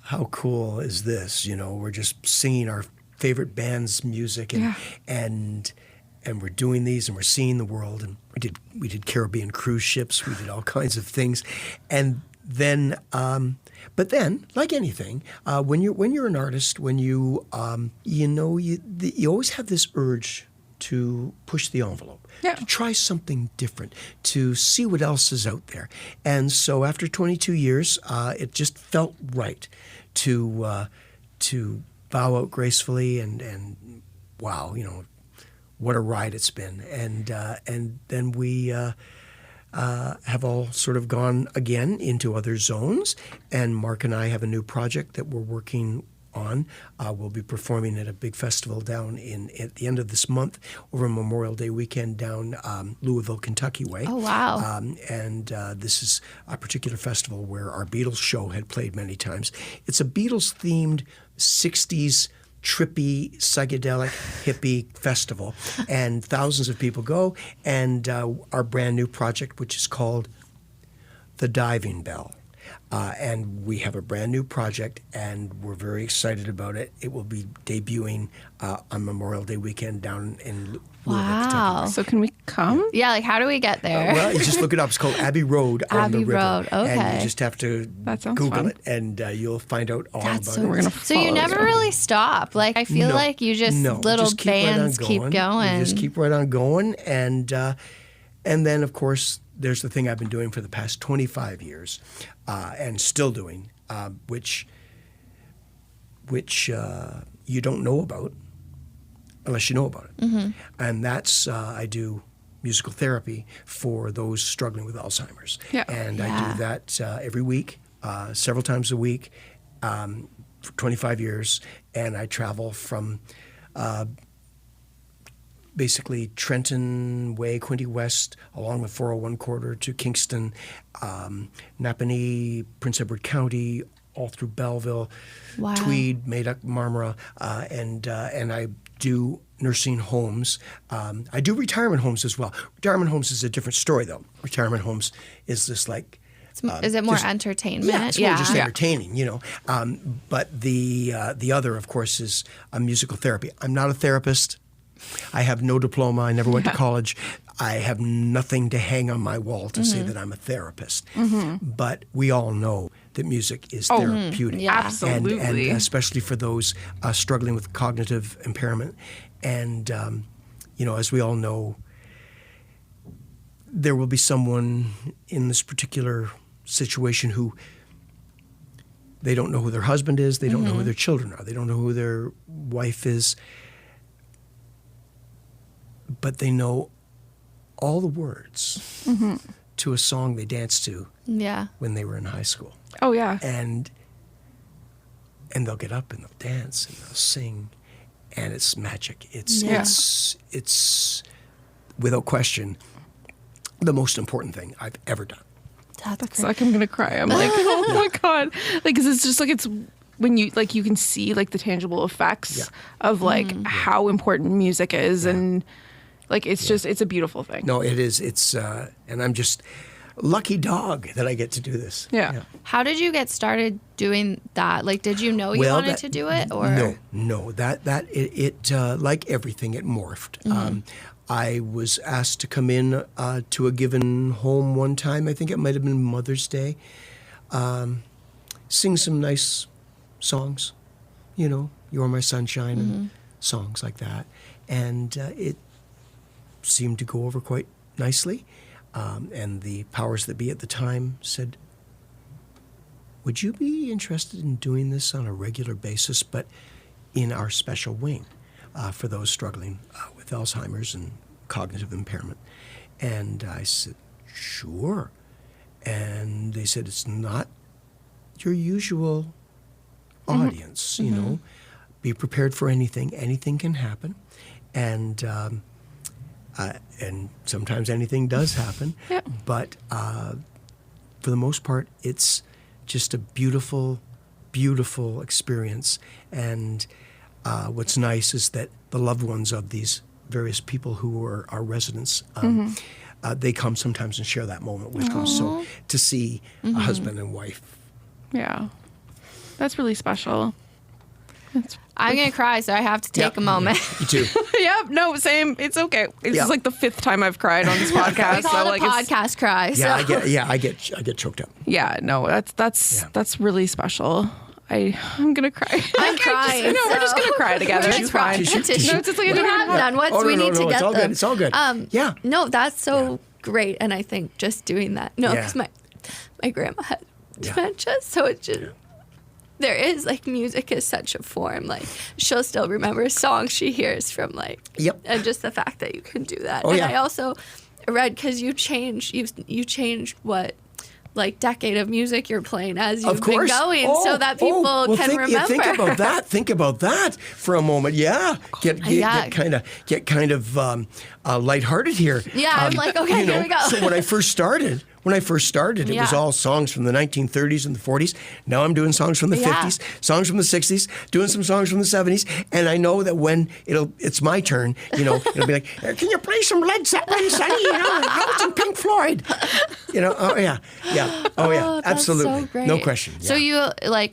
how cool is this? We're just singing our favorite band's music and we're doing these and we're seeing the world, and we did Caribbean cruise ships, we did all kinds of things, and then but then, like anything, when you're an artist, when you always have this urge to push the envelope, to try something different, to see what else is out there. And so after 22 years, it just felt right to bow out gracefully and wow, what a ride it's been. And then we have all sort of gone again into other zones. And Mark and I have a new project that we're working on. We'll be performing at a big festival down at the end of this month over Memorial Day weekend down Louisville, Kentucky way. Oh, wow. And this is a particular festival where our Beatles show had played many times. It's a Beatles-themed 60s trippy, psychedelic, hippie festival. And thousands of people go. And our brand new project, which is called The Diving Bell. And we have a brand new project, and we're very excited about it. It will be debuting on Memorial Day weekend down in Louisville, Kentucky. So can we come? Yeah, like how do we get there? Well, you just look it up. It's called Abbey Road on the river. Abbey Road, okay. And you just have to Google fun. it, and you'll find out all That's about so it. We're gonna So you follow never this. really stop. Like I feel like you just little just keep right on bands keep going. You just keep right on going, and then of course there's the thing I've been doing for the past 25 years, and still doing, which you don't know about unless you know about it. Mm-hmm. And that's I do musical therapy for those struggling with Alzheimer's. Yeah. And I do that every week, several times a week, for 25 years, and I travel from basically Trenton Way, Quinte West, along the 401 corridor to Kingston, Napanee, Prince Edward County, all through Belleville, Tweed, Madoc, Marmora, and I do nursing homes. I do retirement homes as well. Retirement homes is a different story, though. Retirement homes is just like... is it more entertainment? Yeah, it's more just entertaining, But the other, of course, is musical therapy. I'm not a therapist. I have no diploma. I never went to college. I have nothing to hang on my wall to say that I'm a therapist. Mm-hmm. But we all know that music is therapeutic. Yeah. Absolutely. And especially for those struggling with cognitive impairment. And, as we all know, there will be someone in this particular situation who they don't know who their husband is. They don't know who their children are. They don't know who their wife is. But they know all the words to a song they danced to when they were in high school. Oh, yeah. And they'll get up and they'll dance and they'll sing, and it's magic. It's without question the most important thing I've ever done. That's like I'm gonna cry. I'm like, oh my god, like 'cause it's just like it's when you like you can see like the tangible effects of like how important music is and. Like, it's just, it's a beautiful thing. No, it is. It's, and I'm just lucky dog that I get to do this. Yeah. How did you get started doing that? Like, did you know you wanted to do it? Or No. That like everything, it morphed. I was asked to come in to a given home one time. I think it might have been Mother's Day. Sing some nice songs, You Are My Sunshine and songs like that. And it seemed to go over quite nicely. And the powers that be at the time said, would you be interested in doing this on a regular basis, but in our special wing for those struggling with Alzheimer's and cognitive impairment? And I said, sure. And they said, it's not your usual audience, Be prepared for anything. Anything can happen. And sometimes anything does happen. Yeah. But for the most part, it's just a beautiful, beautiful experience. And what's nice is that the loved ones of these various people who are our residents they come sometimes and share that moment with them. So to see a husband and wife. Yeah. That's really special. I'm going to cry, so I have to take a moment. You too. Yeah, no, same. It's okay. This is like the 5th time I've cried on this podcast. We call it a podcast cry. Yeah, So. I get choked up. Yeah, no, that's really special. I'm gonna cry. I'm crying. We're just gonna cry together. It's fine. Tissue. No, it's just like We have done once. Oh, we need to it's get all them. good. It's all good. Yeah. No, that's so great. And I think just doing that. No, because my grandma had dementia, so it just... There is, like, music is such a form. Like, she'll still remember songs she hears from, like... Yep. And just the fact that you can do that. Oh, and yeah. I also read, because you change what... like decade of music you're playing as you've been going, so that people can remember. Yeah, think about that. Think about that for a moment. Yeah, get kind of lighthearted here. Yeah, I'm like, okay, here we go. So when I first started, it was all songs from the 1930s and the 40s. Now I'm doing songs from the 50s, songs from the 60s, doing some songs from the 70s, and I know that when it's my turn, it'll be like, can you play some Led Zeppelin, Sonny? How about some Pink Floyd? Oh yeah. Oh, absolutely, so great. no question. Yeah. So you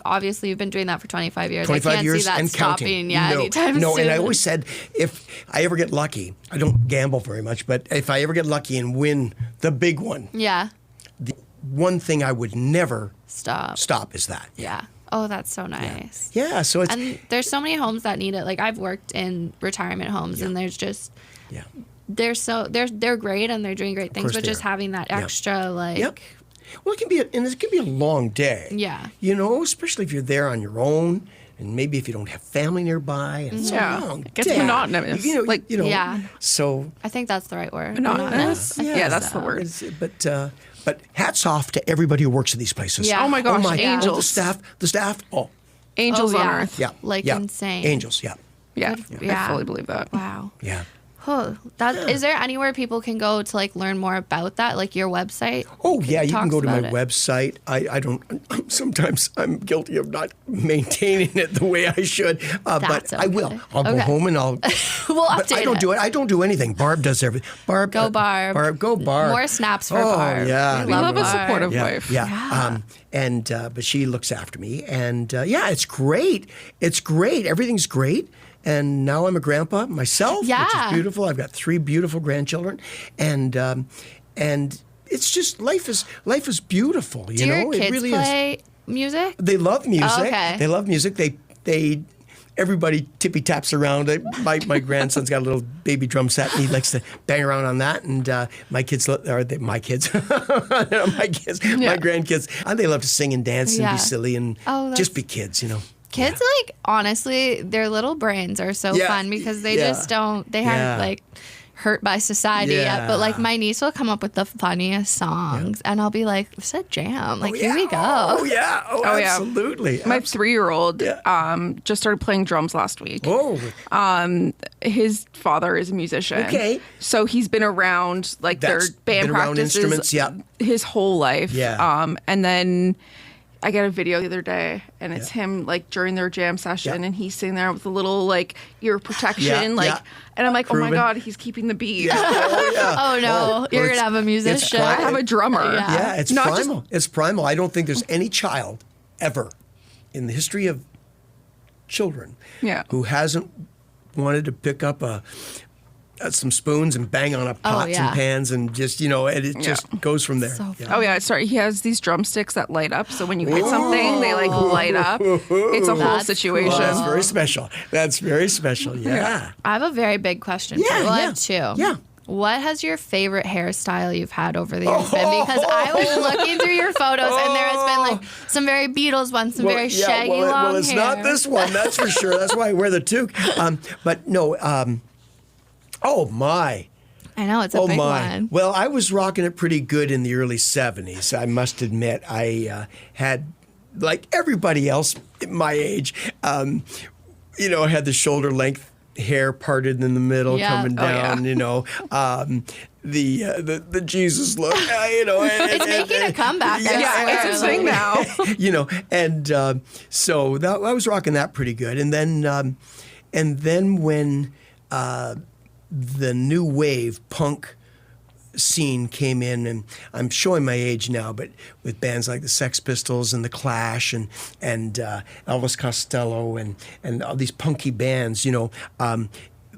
obviously you've been doing that for 25 years. 25 I can't years see that and stopping. counting. Anytime soon. No, and I always said if I ever get lucky, I don't gamble very much, but if I ever get lucky and win the big one, the one thing I would never stop is that. Yeah. Oh, that's so nice. Yeah. So it's and there's so many homes that need it. Like I've worked in retirement homes, and there's just they're great and they're doing great things, but just having that extra Well, it can be a long day. Yeah. Especially if you're there on your own, and maybe if you don't have family nearby, and it's a long day. It gets monotonous. So I think that's the right word. Monotonous. Yeah, that's the word. But hats off to everybody who works at these places. Yeah. Oh my gosh, angels. The staff. Oh, angels on earth. yeah, insane. Angels. Yeah, I fully believe that. Wow. yeah. Oh, is there anywhere people can go to learn more about that? Like your website? Oh yeah, you can go to my about it. website. I don't. Sometimes I'm guilty of not maintaining it the way I should, but I will. I'll go home and I'll. We'll update I don't do it. I don't do anything. Barb does everything. Barb. Go Barb. Go Barb. More snaps for Barb. Yeah. We love a Barb. supportive Yeah, wife. yeah. But she looks after me, and it's great. It's great. Everything's great. And now I'm a grandpa myself, which is beautiful. I've got 3 beautiful grandchildren, and it's just life is beautiful. Do your kids it really play music? They love music. Oh, okay. They love music. They everybody tippy taps around. My grandson's got a little baby drum set, and he likes to bang around on that. And my grandkids, they love to sing and dance and be silly and just be kids, Kids, honestly, their little brains are so fun because they just don't, they haven't, hurt by society yet. But, my niece will come up with the funniest songs, and I'll be like, it's a jam. Here we go. Oh, yeah. Oh, absolutely. My 3-year-old just started playing drums last week. Oh. His father is a musician. Okay. So he's been around, their band practices his whole life. Yeah. And then I got a video the other day, and it's him during their jam session, and he's sitting there with a little ear protection, and I'm like, oh my God, he's keeping the beat. Yeah. Oh, yeah. Oh no, you're gonna have a musician. I have a drummer. Yeah, it's primal. It's primal. I don't think there's any child ever in the history of children who hasn't wanted to pick up some spoons and bang on pots and pans and just, and it just goes from there. So Oh, yeah. Sorry. He has these drumsticks that light up. So when you hit something, they light up. It's a whole situation. Well, that's very special. That's very special. Yeah. I have a very big question for you. Well, I have 2. Yeah. What has your favorite hairstyle you've had over the years been? Because I was looking through your photos, and there has been some very Beatles ones, some very shaggy long hair. Well, it's not this one, that's for sure. That's why I wear the toque. But no, oh my. I know, it's a big one. Well, I was rocking it pretty good in the early 70s, I must admit. I had, like everybody else my age, I had the shoulder length hair parted in the middle coming down, the Jesus look, it's making a comeback. It's a thing now. So I was rocking that pretty good. And then when the new wave punk scene came in, and I'm showing my age now, but with bands like the Sex Pistols and the Clash and Elvis Costello and all these punky bands,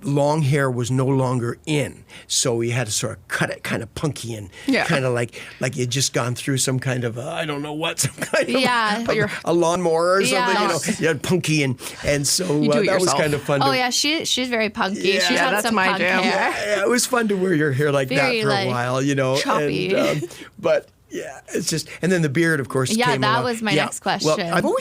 long hair was no longer in, so we had to sort of cut it kind of punky and kind of like you'd just gone through some kind of I don't know what, some kind of a lawnmower or something. You had punky and so that was kind of fun. Oh yeah, she's very punky. Yeah. She's got that's some my punk jam. hair. Yeah, it was fun to wear your hair like Very, that for a while, choppy. And, but yeah, it's just, and then the beard, of course, Yeah, came that along. was my next question. Well,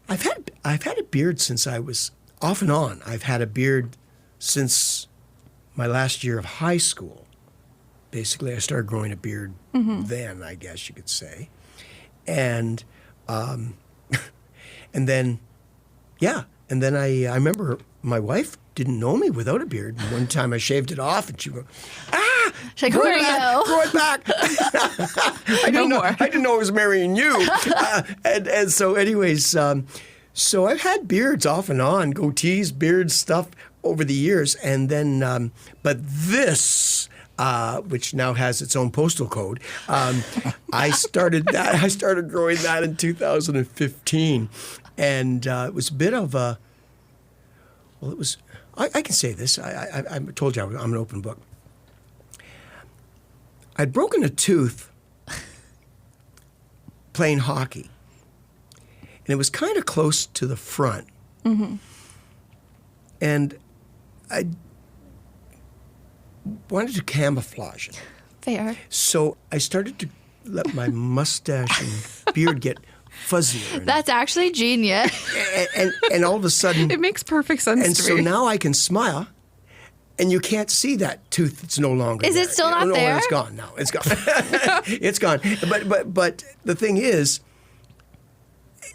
I've had a beard since I was off and on. I've had a beard since my last year of high school. Basically, I started growing a beard then, I guess you could say. And and then I remember my wife didn't know me without a beard. And one time I shaved it off, and she went, She's like, who are you? grow it back. I didn't know I was marrying you. And so anyways, so I've had beards off and on, goatees, beards, stuff over the years. And then, but this, which now has its own postal code, I started growing that in 2015. And it was a bit of a, well, it was, I can say this. I told you I'm an open book. I'd broken a tooth playing hockey, and it was kind of close to the front. Mm-hmm. And I wanted to camouflage it. Fair. So I started to let my mustache and beard get fuzzier. That's actually genius. And all of a sudden... It makes perfect sense and to so me. now I can smile, and you can't see that tooth that's no longer Is there. it still not no, there? It's gone now. It's gone. It's gone. But the thing is,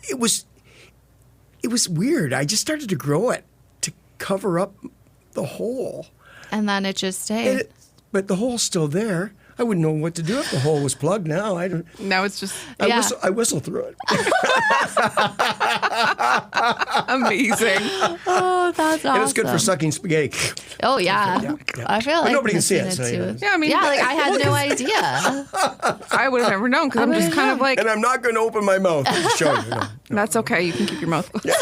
it was weird. I just started to grow it to cover up the hole. And then it just stayed. But the hole's still there. I wouldn't know what to do if the hole was plugged now. Now it's just I whistle through it. amazing. Oh, that's awesome. And it's good for sucking spaghetti. Oh, yeah. Yeah. I feel like nobody can see it, missing so, too. Yeah, I mean, I had no idea. I would have never known because I'm just kind of like, And I'm not going to open my mouth to show you. No. that's okay. You can keep your mouth closed.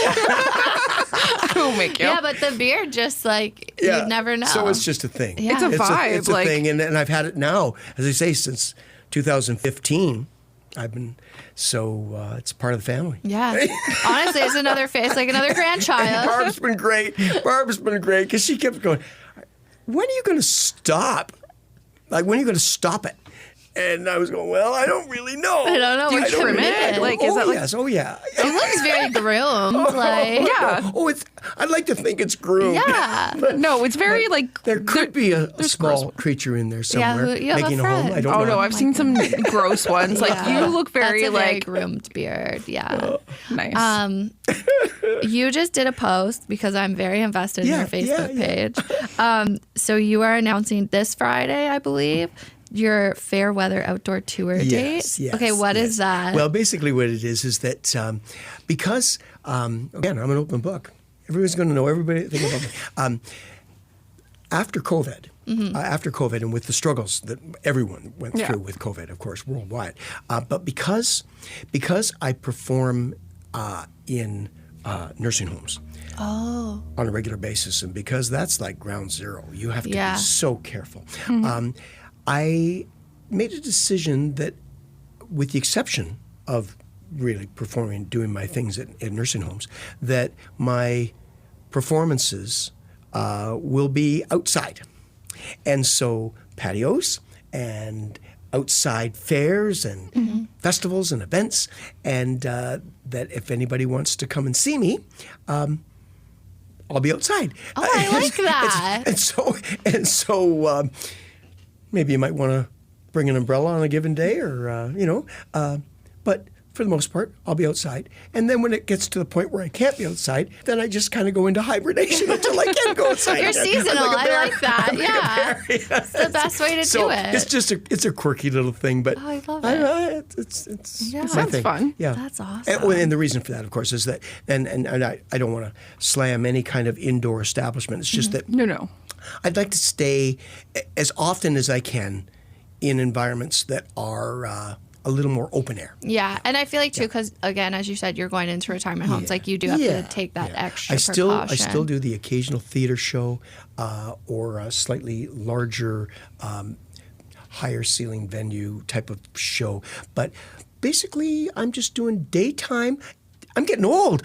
I won't make you. Yeah, but the beard just Yeah. you'd never know. So it's just a thing. Yeah. It's a vibe, It's a like- thing, and I've had it now, as I say, since 2015. It's part of the family. Yeah. Honestly, it's another face, like another grandchild. Barb's been great. Because she kept going, when are you going to stop? Like, when are you going to stop it? And I was going, well, I don't really know. I don't know. Do you I don't trim it? know. Like, is that like? Yes. Oh, yeah. It looks very groomed. Like, Yeah. Oh, I'd like to think it's groomed. yeah. No, it's very like. There could be a small creature in there Yeah, somewhere you have a making a home. friend. I don't Oh know. no, I've seen some gross ones. Like Yeah. you look very That's a very like groomed beard. Yeah. nice. You just did a post because I'm very invested in Yeah, your Facebook yeah. page. So you are announcing this Friday, I believe, your fair weather outdoor tour date. Yes, Okay, what is that? Well, basically what it is that because, again, I'm an open book. Everyone's going to know everything about me. After COVID, and with the struggles that everyone went through with COVID, of course, worldwide, but because I perform in nursing homes on a regular basis, and because that's like ground zero, you have to be so careful. I made a decision that, with the exception of really performing, doing my things at nursing homes, that my performances will be outside. And so patios and outside fairs and festivals and events, and that if anybody wants to come and see me, I'll be outside. Oh, I like that. And so maybe you might want to bring an umbrella on a given day, or but for the most part, I'll be outside. And then when it gets to the point where I can't be outside, then I just kind of go into hibernation until I can go outside. You're again. seasonal. I'm like a bear. I like that. I'm like Yeah. a bear. It's the best way to So do it. it's just a quirky little thing, but Oh, I love it. it's Yeah. my Sounds thing. fun. Yeah, That's awesome. And the reason for that, of course, is that, and I don't want to slam any kind of indoor establishment. It's just that No. I'd like to stay as often as I can in environments that are a little more open air. Yeah, and I feel like too, because again, as you said, you're going into retirement homes. Like you do have to take that extra precaution. I still do the occasional theater show or a slightly larger, higher ceiling venue type of show. But basically, I'm just doing daytime. I'm getting old,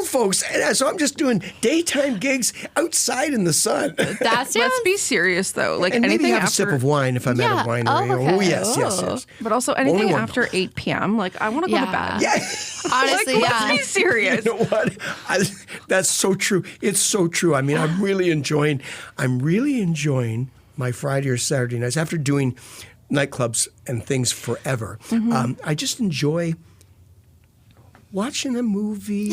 folks. And so I'm just doing daytime gigs outside in the sun. That's Let's be serious though. Like and anything maybe have after, a sip of wine if I'm at a winery. Okay. Oh, yes. but also anything Only one. after 8 p.m. Like I want to go to bed. Yeah. Honestly, Like, yeah. let's be serious. You know what? That's so true. It's so true. I mean, I'm really enjoying my Friday or Saturday nights after doing nightclubs and things forever. I just enjoy watching a movie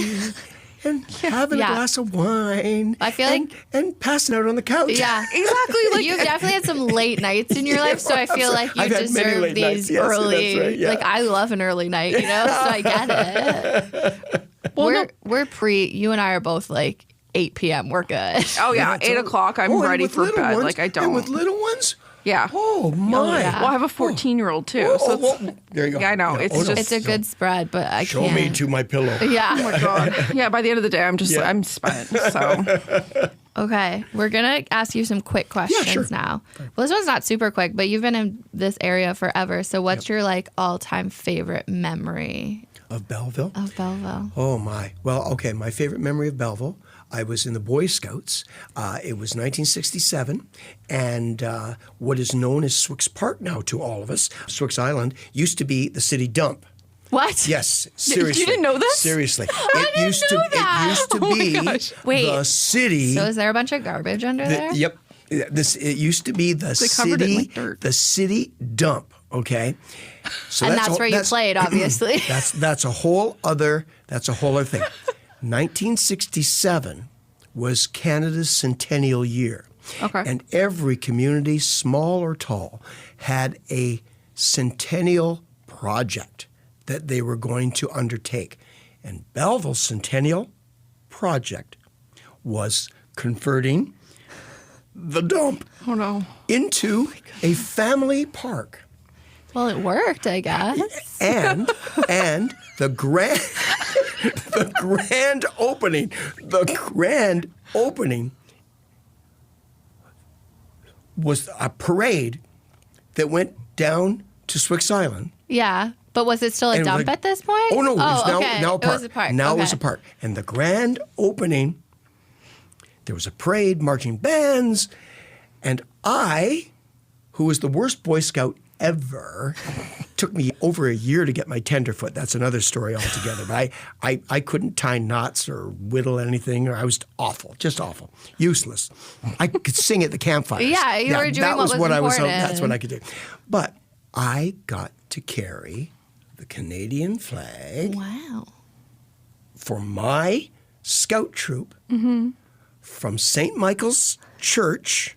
and having a glass of wine. I feel and passing out on the couch. Yeah, Exactly. Like you've definitely had some late nights in your life, so I feel like you I've had many deserve late these nights. Yes, early. that's right, yeah. Like I love an early night, so I get it. Well, we're you and I are both like 8 p.m. We're good. oh yeah, 8 o'clock. I'm and ready with for little bed. ones- Like I don't. And with little ones? Yeah. Oh, my. yeah. Well, I have a 14-year-old too. So it's, there you go. yeah, I know. Yeah. It's Oh, no. just It's a good spread, but I Show can't. me to my pillow. Yeah. God. Yeah. By the end of the day, I'm just I'm spent. So Okay, we're gonna ask you some quick questions sure. now. Well, this one's not super quick, but you've been in this area forever. So, what's your like all-time favorite memory Of Belleville? of Belleville? Oh, my. Well, okay, my favorite memory of Belleville, I was in the Boy Scouts. It was 1967, and what is known as Swix Park now to all of us, Swix Island, used to be the city dump. What? Yes, seriously. didn't know this? Seriously. didn't know that. It used to Oh my be gosh. Wait, the city. So, is there a bunch of garbage under there? Yep. It used to be the covered it in, city, like, dirt. the city dump. Okay, so And that's where you played, obviously. That's a whole other thing. 1967 was Canada's centennial year. Okay. And every community, small or tall, had a centennial project that they were going to undertake. And Belleville's centennial project was converting the dump oh no. into a family park. Well, it worked, I guess. And the grand opening was a parade that went down to Swix Island. Yeah, but was it still a And it was dump like- at this point? Oh no, it was okay. now a park. It was a park. Now it okay. was a park. And the grand opening, there was a parade, marching bands, and I, who was the worst Boy Scout ever, took me over a year to get my tenderfoot. That's another story altogether. But I couldn't tie knots or whittle anything. I was awful, just awful, useless. I could sing at the campfire. Yeah, you were doing that what was important. That's what I could do. But I got to carry the Canadian flag Wow. for my scout troop from St. Michael's Church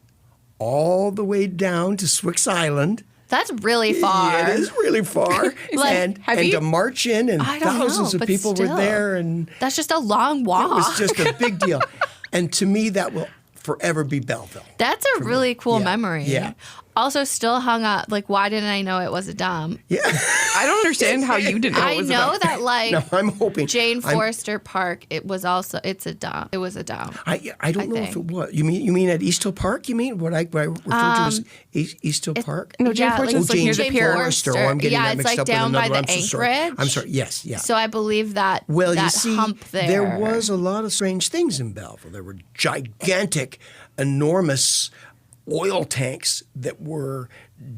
all the way down to Swix Island. That's really far. Yeah, it is really far. Like, and have you- to march in, and I don't thousands know, of but people were still. there, and That's just a long walk. it was just a big deal. And to me, that will forever be Belleville. That's a really cool Yeah, memory. yeah. Also, still hung up. Like, why didn't I know it was a dump? Yeah. I don't understand how you didn't know I it was know about. that, like, No, I'm hoping. Jane I'm- Forster Park, it's a dump. It was a dump. I don't know if it think. was. You mean at East Hill Park? You mean what I referred to as East Hill Park? No, Jane Forster's like near the Jane pier. Forster. Oh, I'm getting Yeah, that it's mixed like up with down by another the one. I'm so sorry. Anchorage. I'm sorry. Yes, yeah. So I believe that Well, that you see, hump there. there was a lot of strange things in Belleville. There were gigantic, enormous oil tanks that were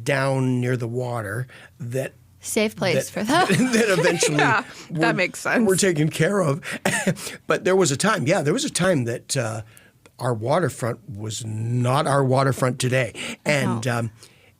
down near the water that safe place that, for that. that eventually Yeah, that makes sense. were taken care of. But there was a time that our waterfront was not our waterfront today. And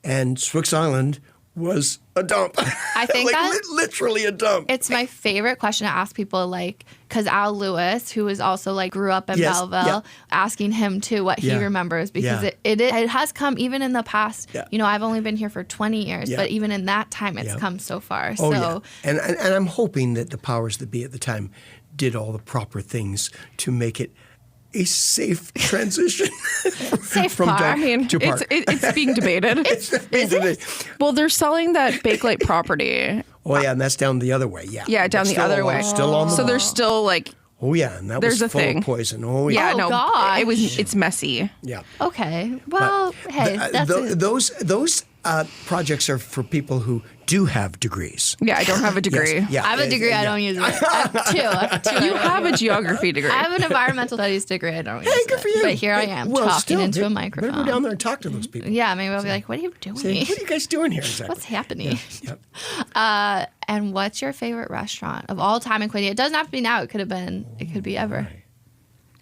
and Swix Island was a dump. I think like that- literally a dump. It's my favorite question to ask people, like, because Al Lewis, who is also like grew up in Yes, Belleville, yeah. asking him too what he Yeah, remembers, because yeah. it has come even in the past. Yeah. You know, I've only been here for 20 years, Yeah. but even in that time, it's Yeah. come so far. Oh, so yeah. And I'm hoping that the powers that be at the time did all the proper things to make it a safe transition Safe from par. dark I mean, to park. it's being debated. Well, they're selling that Bakelite property. Oh, yeah, and that's down the other way, yeah. Yeah, down But the still other on- way. Still on the So wall. there's still like, Oh, yeah, and that there's was a full thing. of poison. Oh, yeah, yeah. no, gosh. it's messy. Yeah. Okay. Well, hey, that's it. Those projects are for people who do have degrees. Yeah, I don't have a degree. Yes, yeah, I have a degree. I don't use it. I have two. I have two. You have a geography degree. I have an environmental studies degree. I don't use Hey, good it. for you. But here I am talking into a Better microphone. go down there and talk to those people. Yeah, maybe I'll be like, "What are you doing? Say, what are you guys doing here exactly? What's happening?" Yep. And what's your favorite restaurant of all time in Quinte? It doesn't have to be now. It could have been. It could be ever.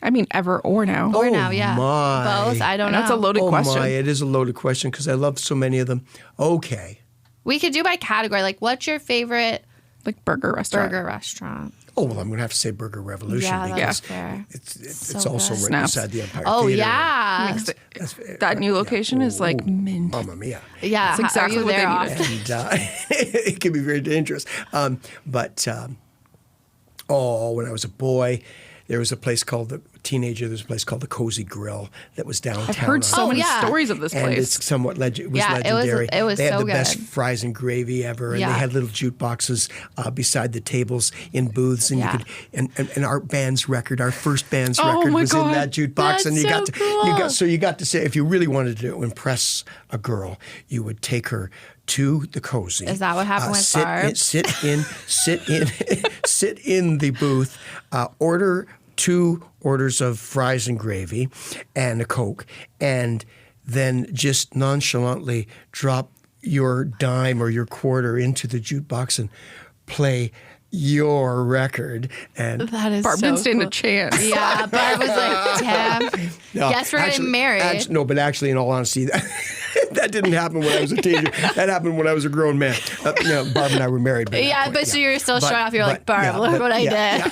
I mean, ever or now. Or Oh, now, yeah. my. Both. I don't And know. that's a loaded Oh question. my, it is a loaded question because I love so many of them. Okay. We could do by category. Like, what's your favorite Like burger restaurant. burger restaurant? Oh, well, I'm going to have to say Burger Revolution Yeah, because that's fair. it's So also good. right Snaps. beside the Empire Oh Theater. yeah, That new location is like mint. Mamma mia. yeah. That's exactly Are you what they there needed. often? And it can be very dangerous. When I was a boy, there was a place called the Cozy Grill that was downtown. I've heard so Oh, many yeah. stories of this and place. it's somewhat Yeah, legendary. it was they had so the best good. fries and gravy ever, and Yeah. they had little jukeboxes beside the tables in booths, and Yeah. you could and our band's record, our first band's Oh record my was in God. that jukebox, That's and you so got to cool. you got to say if you really wanted to impress a girl, you would take her to the Cozy. Is that what happened with sit Barb? sit in the booth, order 2 orders of fries and gravy and a Coke, and then just nonchalantly drop your dime or your quarter into the jukebox and play your record. And That is Barb so didn't stand cool. a chance. Yeah, Barb was like, "Damn, no, guess we're getting married." no, but actually, in all honesty, that didn't happen when I was a teenager. That happened when I was a grown man. Barb and I were married. By that Yeah, point, but so you're still showing off. You're like, but- "Barb, look what I did."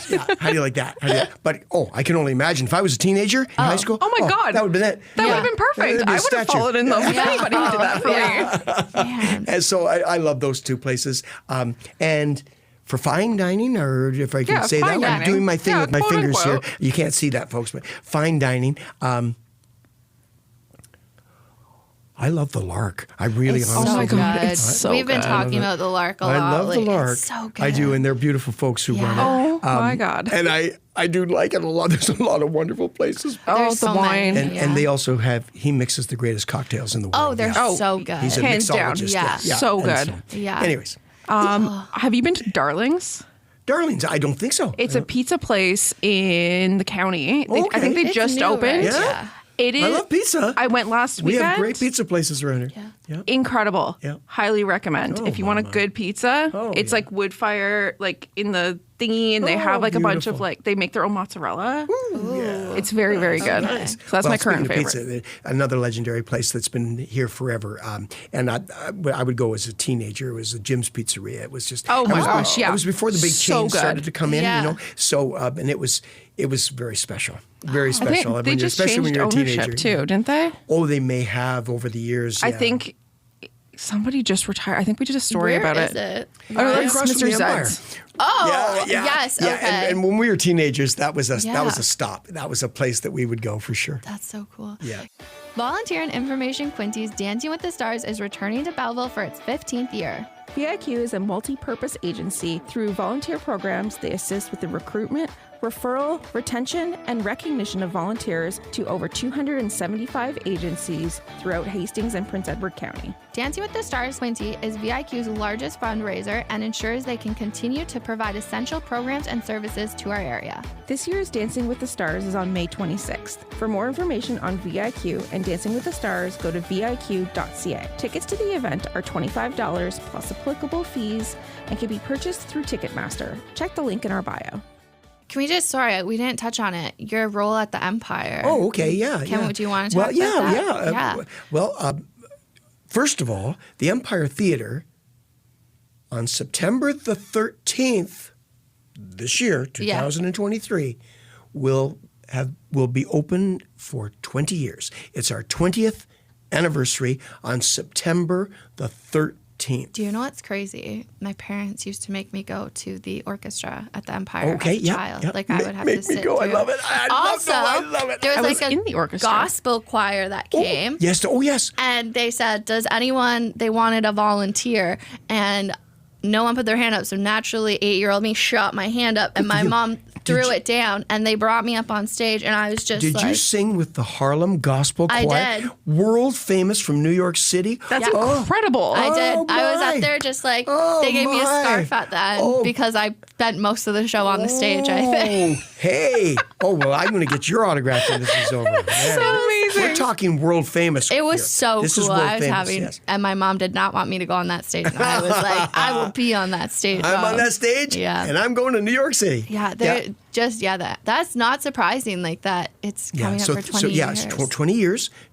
Yeah. How do you like that? But I can only imagine if I was a teenager in high school. Oh my God. that would have been it. That would have been perfect. I would have followed in love with Yeah. anybody who did that for me. Man. And so I love those 2 places. And for fine dining, or if I can Yeah, say that, fine I'm dining. doing my thing Yeah, with my quote, fingers unquote. here. You can't see that, folks, but fine dining. I love the Lark. I really It's honestly my do. God, good. it's so We've been good. talking about the Lark a lot. I love the lately. Lark. It's so good. I do, and they're beautiful folks who run it. Oh my God. And I do like it a lot. There's a lot of wonderful places. Oh, There's the so wine. many. And, Yeah. and they also he mixes the greatest cocktails in the world. Oh, they're yeah. so good. He's a Hands down. mixologist. Yeah. So and good. Yeah. Anyways, Have you been to Darling's? Darlings, I don't think so. It's a pizza place in the county. I Okay. think they It's just new, opened. right? Yeah. It is. I love pizza. I went last We weekend. have great pizza places around here. Yeah. Incredible. Yeah. Highly recommend. Oh, if you want a mama. good pizza, Oh, it's yeah. like wood fire, like in the thingy, and they Oh, have like a bunch of beautiful. like, they make their own mozzarella. Yeah. It's very, very good. Nice. So that's Well, my current speaking of favorite. Pizza, another legendary place that's been here forever. And I would go as a teenager. It was Jim's Pizzeria. It was just Oh my it was- gosh, yeah. It was before the big So chains good. started to come in. Yeah. You know, so and it was very special, very I special. think When they you're- just especially when changed you're a ownership teenager. too, didn't they? Oh, they may have over the years. I yeah. think somebody just retired. I think we did a story Where about is it. it? Oh, that's Across from Mr. the Empire. Zed's. Oh, yes. yeah. Okay. And when we were teenagers, that was a Yeah. stop. That was a place that we would go for sure. That's so cool. Yeah. Volunteer and Information Quinte's Dancing with the Stars is returning to Belleville for its 15th year. VIQ is a multi-purpose agency. Through volunteer programs, they assist with the recruitment, referral, retention, and recognition of volunteers to over 275 agencies throughout Hastings and Prince Edward County. Dancing with the Stars Quinte is VIQ's largest fundraiser and ensures they can continue to provide essential programs and services to our area. This year's Dancing with the Stars is on May 26th. For more information on VIQ and Dancing with the Stars, go to viq.ca. Tickets to the event are $25 plus applicable fees and can be purchased through Ticketmaster. Check the link in our bio. Can we just, sorry, we didn't touch on it. Your role at the Empire. Oh, okay, yeah. Do you want to well, talk yeah, about that? yeah. Well, first of all, the Empire Theater on September the 13th this year, 2023, will be open for 20 years. It's our 20th anniversary on September the 13th. 13th. Do you know what's crazy? My parents used to make me go to the orchestra at the Empire as a child. Yeah. Like I would have make to sit me go. through. I love it. I love it. There was I was like in the a orchestra. gospel choir that came. Yes. Oh, yes. And they said, they wanted a volunteer. And no one put their hand up. So naturally, 8-year-old me shot my hand up. And my mom threw it down. And they brought me up on stage. And I was just Did you sing with the Harlem Gospel Choir? I did. World famous from New York City. That's incredible. I did. I was my. up there just like, Oh, they gave me a my. scarf at the end because I spent most of the show on the stage, I think. Hey. Oh, well, I'm going to get your autograph when this is over. Man, So amazing. We're talking world famous. It was here. so This cool. is world I was famous, having, yes. and my mom did not want me to go on that stage. And I was like, I will be on that stage. I'm Mom. on that stage, Yeah. and I'm going to New York City. Yeah, that's not surprising. Like that, it's coming up for 20 years. It's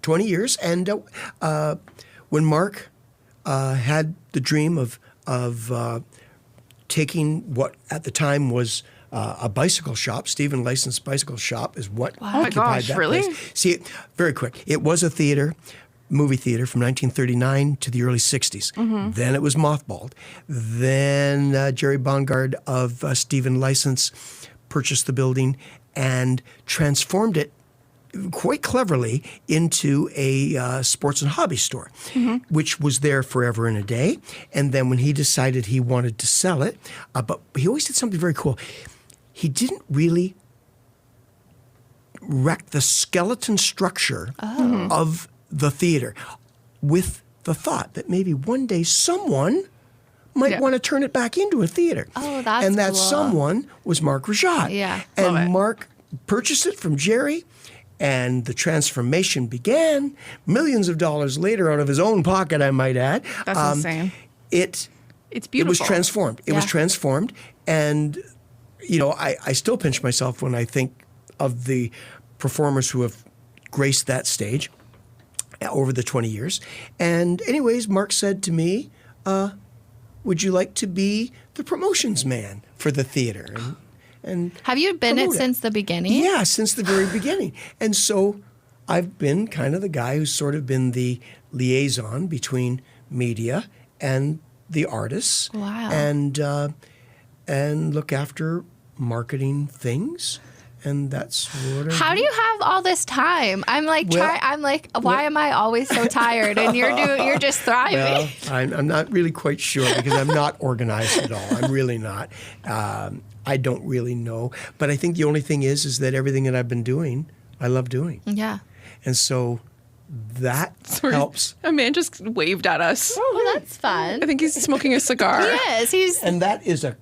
20 years. And when Mark had the dream of taking what at the time was a bicycle shop, Stephen Lyson's bicycle shop is what occupied gosh, that really? place. See, very quick. It was a theater. Movie theater from 1939 to the early 60s. Mm-hmm. Then it was mothballed. Then Jerry Bongard of Stephen License purchased the building and transformed it quite cleverly into a sports and hobby store, which was there forever and a day. And then when he decided he wanted to sell it, but he always did something very cool. He didn't really wreck the skeleton structure of the theater with the thought that maybe one day someone might want to turn it back into a theater. Oh, that's And that cool. someone was Mark Rajat. Yeah. And Love it. Mark purchased it from Jerry, and the transformation began. Millions of dollars later, out of his own pocket, I might add. That's insane. It's beautiful. It was transformed. It was Yeah. transformed. And, you know, I still pinch myself when I think of the performers who have graced that stage over the 20 years. And anyways, Mark said to me, would you like to be the promotions man for the theater? And Have you been it promote since the beginning? Yeah, since the very beginning. And so I've been kind of the guy who's sort of been the liaison between media and the artists. Wow. And look after marketing things. And that's what I How do. do you have all this time? I'm like, why am I always so tired? And you're just thriving. Well, I'm not really quite sure because I'm not organized at all. I'm really not. I don't really know. But I think the only thing is that everything that I've been doing, I love doing. Yeah. And so that helps. A man just waved at us. Well, that's fun. I think he's smoking a cigar. Yes, he's. And that is a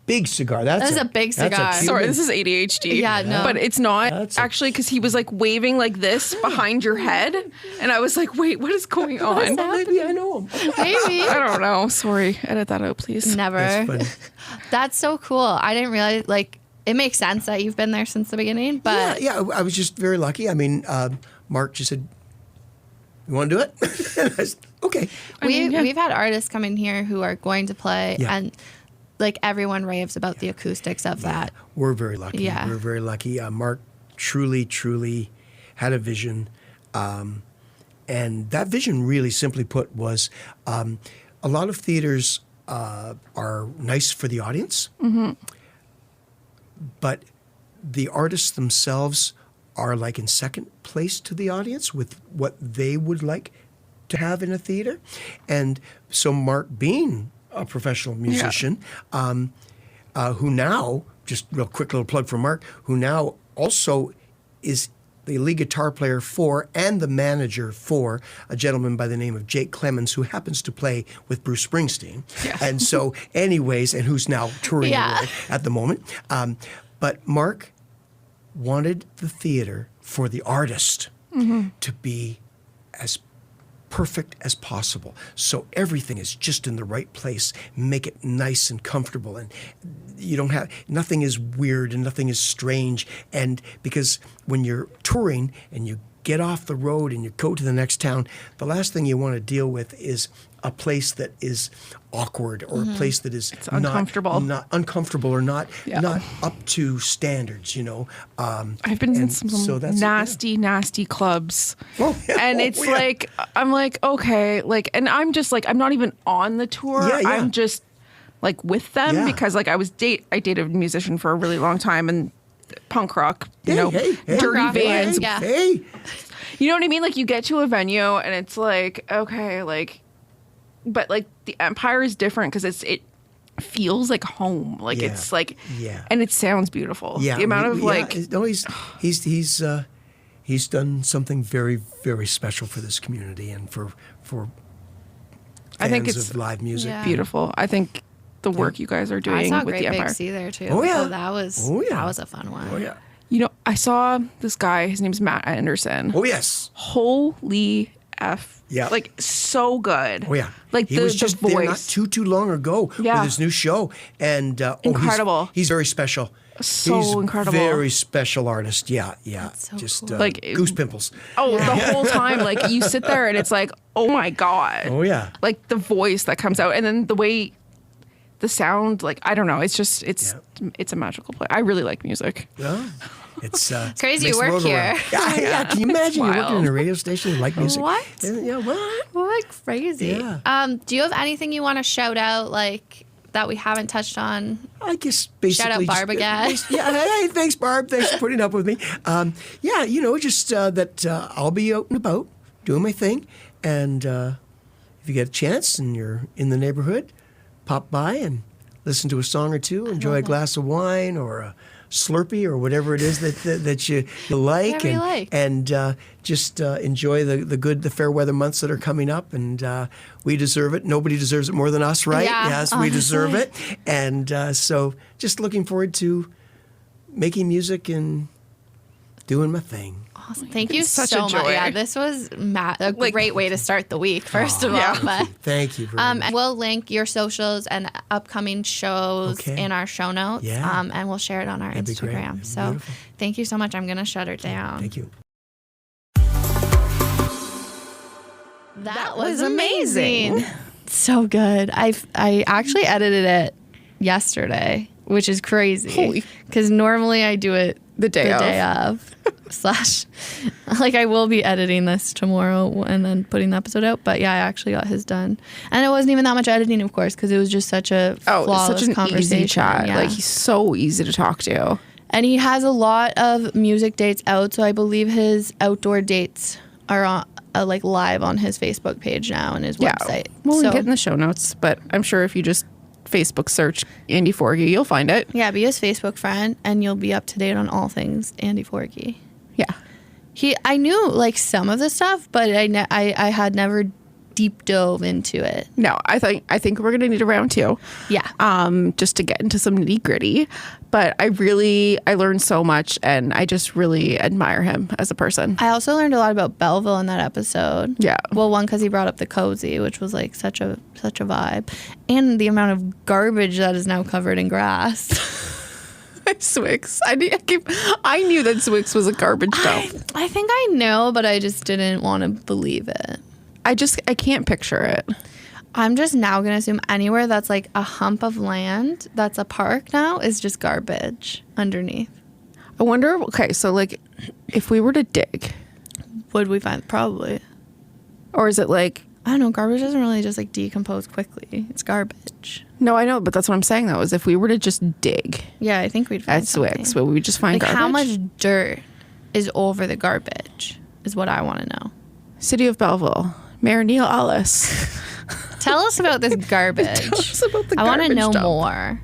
big cigar. That's a big cigar. Sorry, this is ADHD. Yeah, no. But it's not That's actually because he was like waving like this behind your head. And I was like, wait, what is going on? Maybe I know him. Maybe. I don't know. Sorry. Edit that out, please. Never. That's funny. That's so cool. I didn't realize, like, it makes sense that you've been there since the beginning, but Yeah, I was just very lucky. I mean, Mark just said, "You want to do it?" And I said, "Okay." we've had artists come in here who are going to play, Yeah. and like everyone raves about the acoustics of that. We're very lucky. Yeah. We're very lucky. Mark truly had a vision. And that vision, really simply put, was a lot of theaters are nice for the audience, but the artists themselves are like in second place to the audience with what they would like to have in a theater. And so Mark, being a professional musician, who now, just real quick little plug for Mark, who now also is the lead guitar player for and the manager for a gentleman by the name of Jake Clemens, who happens to play with Bruce Springsteen. And so anyways, and who's now touring the world at the moment. But Mark wanted the theater for the artist to be as perfect as possible. So everything is just in the right place. Make it nice and comfortable. And you don't have, nothing is weird and nothing is strange. And because when you're touring and you get off the road and you go to the next town, the last thing you want to deal with is a place that is awkward or a place that is uncomfortable. not uncomfortable or not Yeah. not up to standards, I've been in some so that's- nasty clubs. Oh, yeah. And Oh, it's yeah. like, I'm like, okay, like, and I'm just like, I'm not even on the tour. Yeah, yeah. I'm just like with them Yeah. because like I dated a musician for a really long time and punk rock, Hey, dirty rock, vans. yeah. Hey, You know what I mean? Like you get to a venue and it's like, okay, like, but like the Empire is different because it feels like home. Like Yeah. it's like, Yeah. and it sounds beautiful. yeah. The amount of like, no, he's done something very, very special for this community and for I think fans it's of live music. Yeah. beautiful. I think the work you guys are I doing saw with Great the Big Empire. Sea there too. Oh, yeah. So that was a fun one. Oh yeah. You know, I saw this guy. His name's Matt Anderson. Oh yes. Holy F. Yeah. Like so good. Oh yeah. Like he the, was just the there not voice. too long ago Yeah. with his new show, and Incredible. He's very special. So he's incredible. Very special artist. Yeah, yeah. so just cool. Like, goose pimples. Oh, the whole time, like you sit there and it's like, oh my God. Oh yeah. Like the voice that comes out and then the way the sound, like I don't know, it's just it's a magical play. I really like music. Yeah. It's crazy makes you the work world go round. here. Yeah. Can you imagine you're working wild. in a radio station and like music? What? Yeah. What? What crazy. Yeah. Do you have anything you want to shout out like that we haven't touched on? I guess basically. Shout out Barb again. Yeah, hey, thanks, Barb. Thanks for putting up with me. Yeah, just that I'll be out and about doing my thing. And if you get a chance and you're in the neighborhood, pop by and listen to a song or two, enjoy a glass of wine or a Slurpee or whatever it is that you like. Whatever you like. And just enjoy the fair weather months that are coming up. And we deserve it. Nobody deserves it more than us, right? Yeah, Yes, we deserve honestly. it. And so just looking forward to making music and doing my thing. Awesome. Thank you such so a much. joy. Yeah, this was a great way to start the week, first of Yeah. all. But Thank you very much. and we'll link your socials and upcoming shows Okay. in our show notes. Yeah. And we'll share it on our That'd be great. Instagram. That'd be So beautiful. thank you so much. I'm going to shut her down. Thank you. That was amazing. So good. I actually edited it yesterday, which is crazy. Holy. Because normally I do it The day of. Slash, like I will be editing this tomorrow and then putting the episode out. But yeah, I actually got his done, and it wasn't even that much editing, of course, because it was just such a flawless such an conversation. easy chat. Yeah. Like he's so easy to talk to. And he has a lot of music dates out, so I believe his outdoor dates are on, like live on his Facebook page now and his website. We'll so, link it in the show notes, but I'm sure if you just Facebook search Andy Forgie, you'll find it. yeah, be his Facebook friend, and you'll be up to date on all things Andy Forgie. Yeah. I knew like some of the stuff, but I had never deep dove into it. No, I think we're gonna need a round two. Yeah. Just to get into some nitty gritty. But I learned so much, and I just really admire him as a person. I also learned a lot about Belleville in that episode. Yeah. Well, one, because he brought up the cozy, which was like such a vibe, and the amount of garbage that is now covered in grass. Swix. I knew that Swix was a garbage dump. I think I know, but I just didn't want to believe it. I can't picture it. I'm just now going to assume anywhere that's like a hump of land that's a park now is just garbage underneath. I wonder, okay, so like if we were to dig, Would we find? Probably. or is it like, I don't know. Garbage doesn't really just like decompose quickly. It's garbage. no, I know, but that's what I'm saying though, is if we were to just dig Yeah, I think we'd find at Swix, something. would we just find Like garbage? how much dirt is over the garbage is what I want to know. City of Belleville, Mayor Neil Ellis. Tell us about this garbage. Tell us about the I want to garbage know dump. more.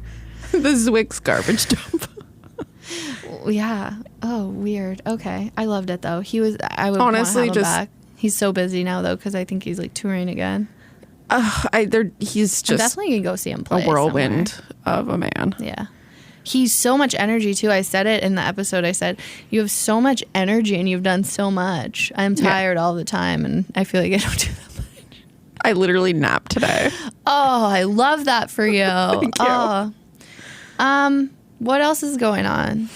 The Swix garbage dump. Yeah. Oh, weird. Okay. I loved it though. He was. I would Honestly, want to have him just- back. He's so busy now though because I think he's like touring again. He's I'm just definitely gonna go see him play a whirlwind somewhere. of a man. Yeah. He's so much energy too. I said it in the episode. I said, you have so much energy and you've done so much. I'm tired all the time and I feel like I don't do that much. I literally napped today. Oh, I love that for you. Thank you. Oh. What else is going on?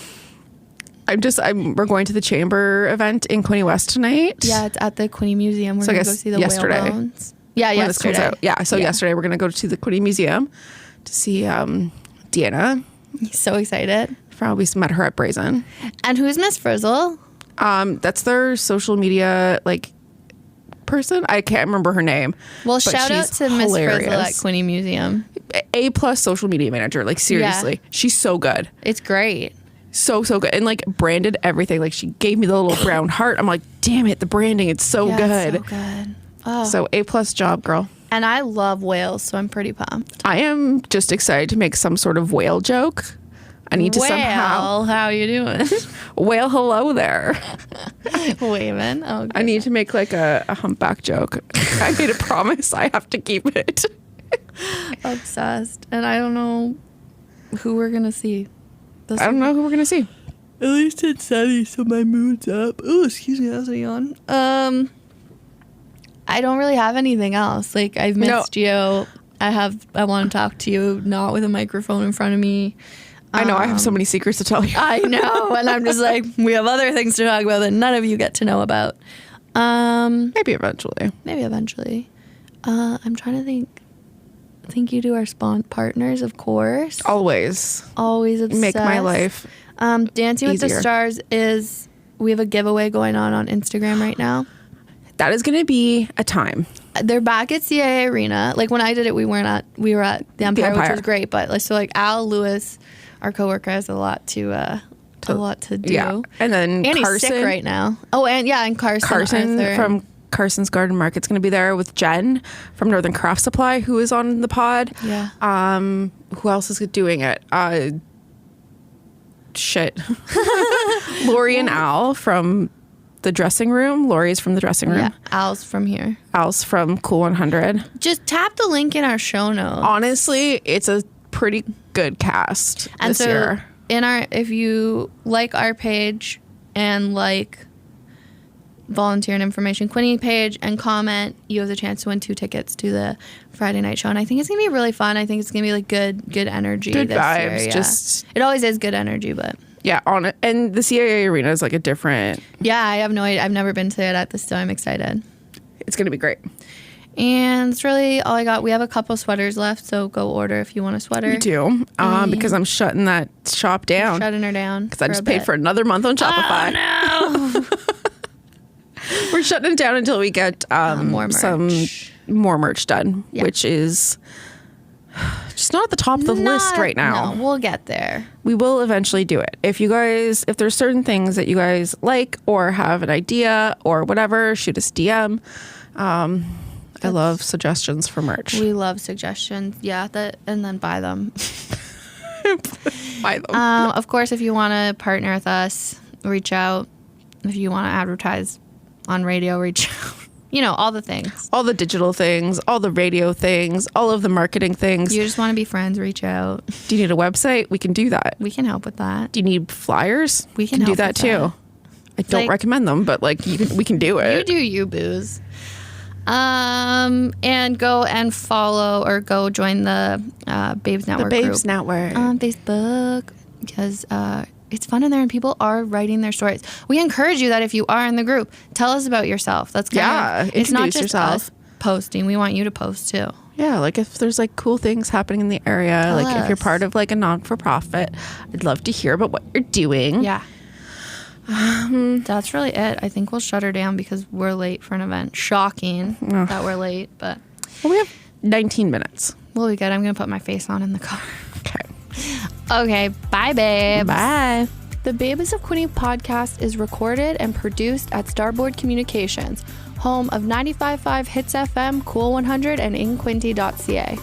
We're going to the chamber event in Quinte West tonight. Yeah, it's at the Quinte Museum. We're So I going to go guess see the yesterday. whale bones. Yeah, When this comes yesterday. out. Yeah, so yesterday we're going to go to the Quinte Museum to see Deanna. So excited. Probably met her at Brazen. And who's Miss Frizzle? That's their social media person. I can't remember her name. Well, but shout out she's to Miss Frizzle hilarious. at Quinte Museum. A+ social media manager. Seriously, she's so good. It's great. So good, and branded everything. She gave me the little brown heart. I'm like, damn it, the branding, it's so Yeah, good. it's so good. Oh. So A+ job, girl. And I love whales, so I'm pretty pumped. I am just excited to make some sort of whale joke. I need to somehow how you doing? whale hello there. Waving. Oh, I need to make a humpback joke. I made a promise. I have to keep it. obsessed. And I don't know who we're gonna see. I don't know who we're gonna see. At least it's sunny, so my mood's up. Oh, excuse me, that's a yawn. I don't really have anything else. I've missed you. I want to talk to you, not with a microphone in front of me. I know I have so many secrets to tell you. I know, and I'm just we have other things to talk about that none of you get to know about. Maybe eventually. I'm trying to think. Thank you to our partners, of course. Always Obsessed. make my life. Dancing with the easier. Stars we have a giveaway going on Instagram right now. That is going to be a time. They're back at CIA Arena. When I did it, we were at the Empire, which was great. But Al Lewis, our coworker, has a lot to do. Yeah, and then Andy's Carson, sick right now. Oh, and Carson Arthur. from Carson's Garden Market's going to be there with Jen from Northern Craft Supply, who is on the pod. Yeah. Who else is doing it? Lori and Al from the dressing room. Lori's from the dressing room. Yeah, Al's from here. Al's from Cool 100. Just tap the link in our show notes. Honestly, it's a pretty good cast this year. If you like our page and volunteer and information Quinte page and comment, you have the chance to win 2 tickets to the Friday night show. And I think it's gonna be really fun. I think it's gonna be good energy. Good this vibes. year, yeah. Just it always is good energy, but yeah, on it. And the CIA Arena is a different. Yeah, I have no idea. I've never been to it at this, so I'm excited. It's gonna be great. And that's really all I got. We have a couple sweaters left, so go order if you want a sweater. We do, because I'm shutting that shop down. Shutting her down. Because I just paid for another month on Shopify. Oh, no. We're shutting it down until we get more merch. some more merch done, Yeah. which is just not at the top of the list right now. No, we'll get there. We will eventually do it. If there's certain things that you guys like or have an idea or whatever, shoot us DM. I love suggestions for merch. We love suggestions. Yeah, and then buy them. Buy them. Of course, if you want to partner with us, reach out. If you want to advertise on radio, reach out. All the things. All the digital things, all the radio things, all of the marketing things. You just want to be friends, reach out. Do you need a website? We can do that. We can help with that. Do you need flyers? We can do help that with too. that. I don't recommend them, but we can do it. You do you, booze. And go and follow or go join the Babes Network the Babes group Network on Facebook because it's fun in there and people are writing their stories. We encourage you that if you are in the group, tell us about yourself. That's it's not just us posting. We want you to post too. Yeah, if there's cool things happening in the area, Tell if you're us. part of a non-for-profit, I'd love to hear about what you're doing. Yeah. That's really it. I think we'll shut her down because we're late for an event. Shocking that we're late, but Well, we have 19 minutes. we'll be good. I'm going to put my face on in the car. Okay. Okay, bye, babes. Bye. The Babes of Quinte podcast is recorded and produced at Starboard Communications, home of 95.5 Hits FM, Cool 100, and InQuinte.ca.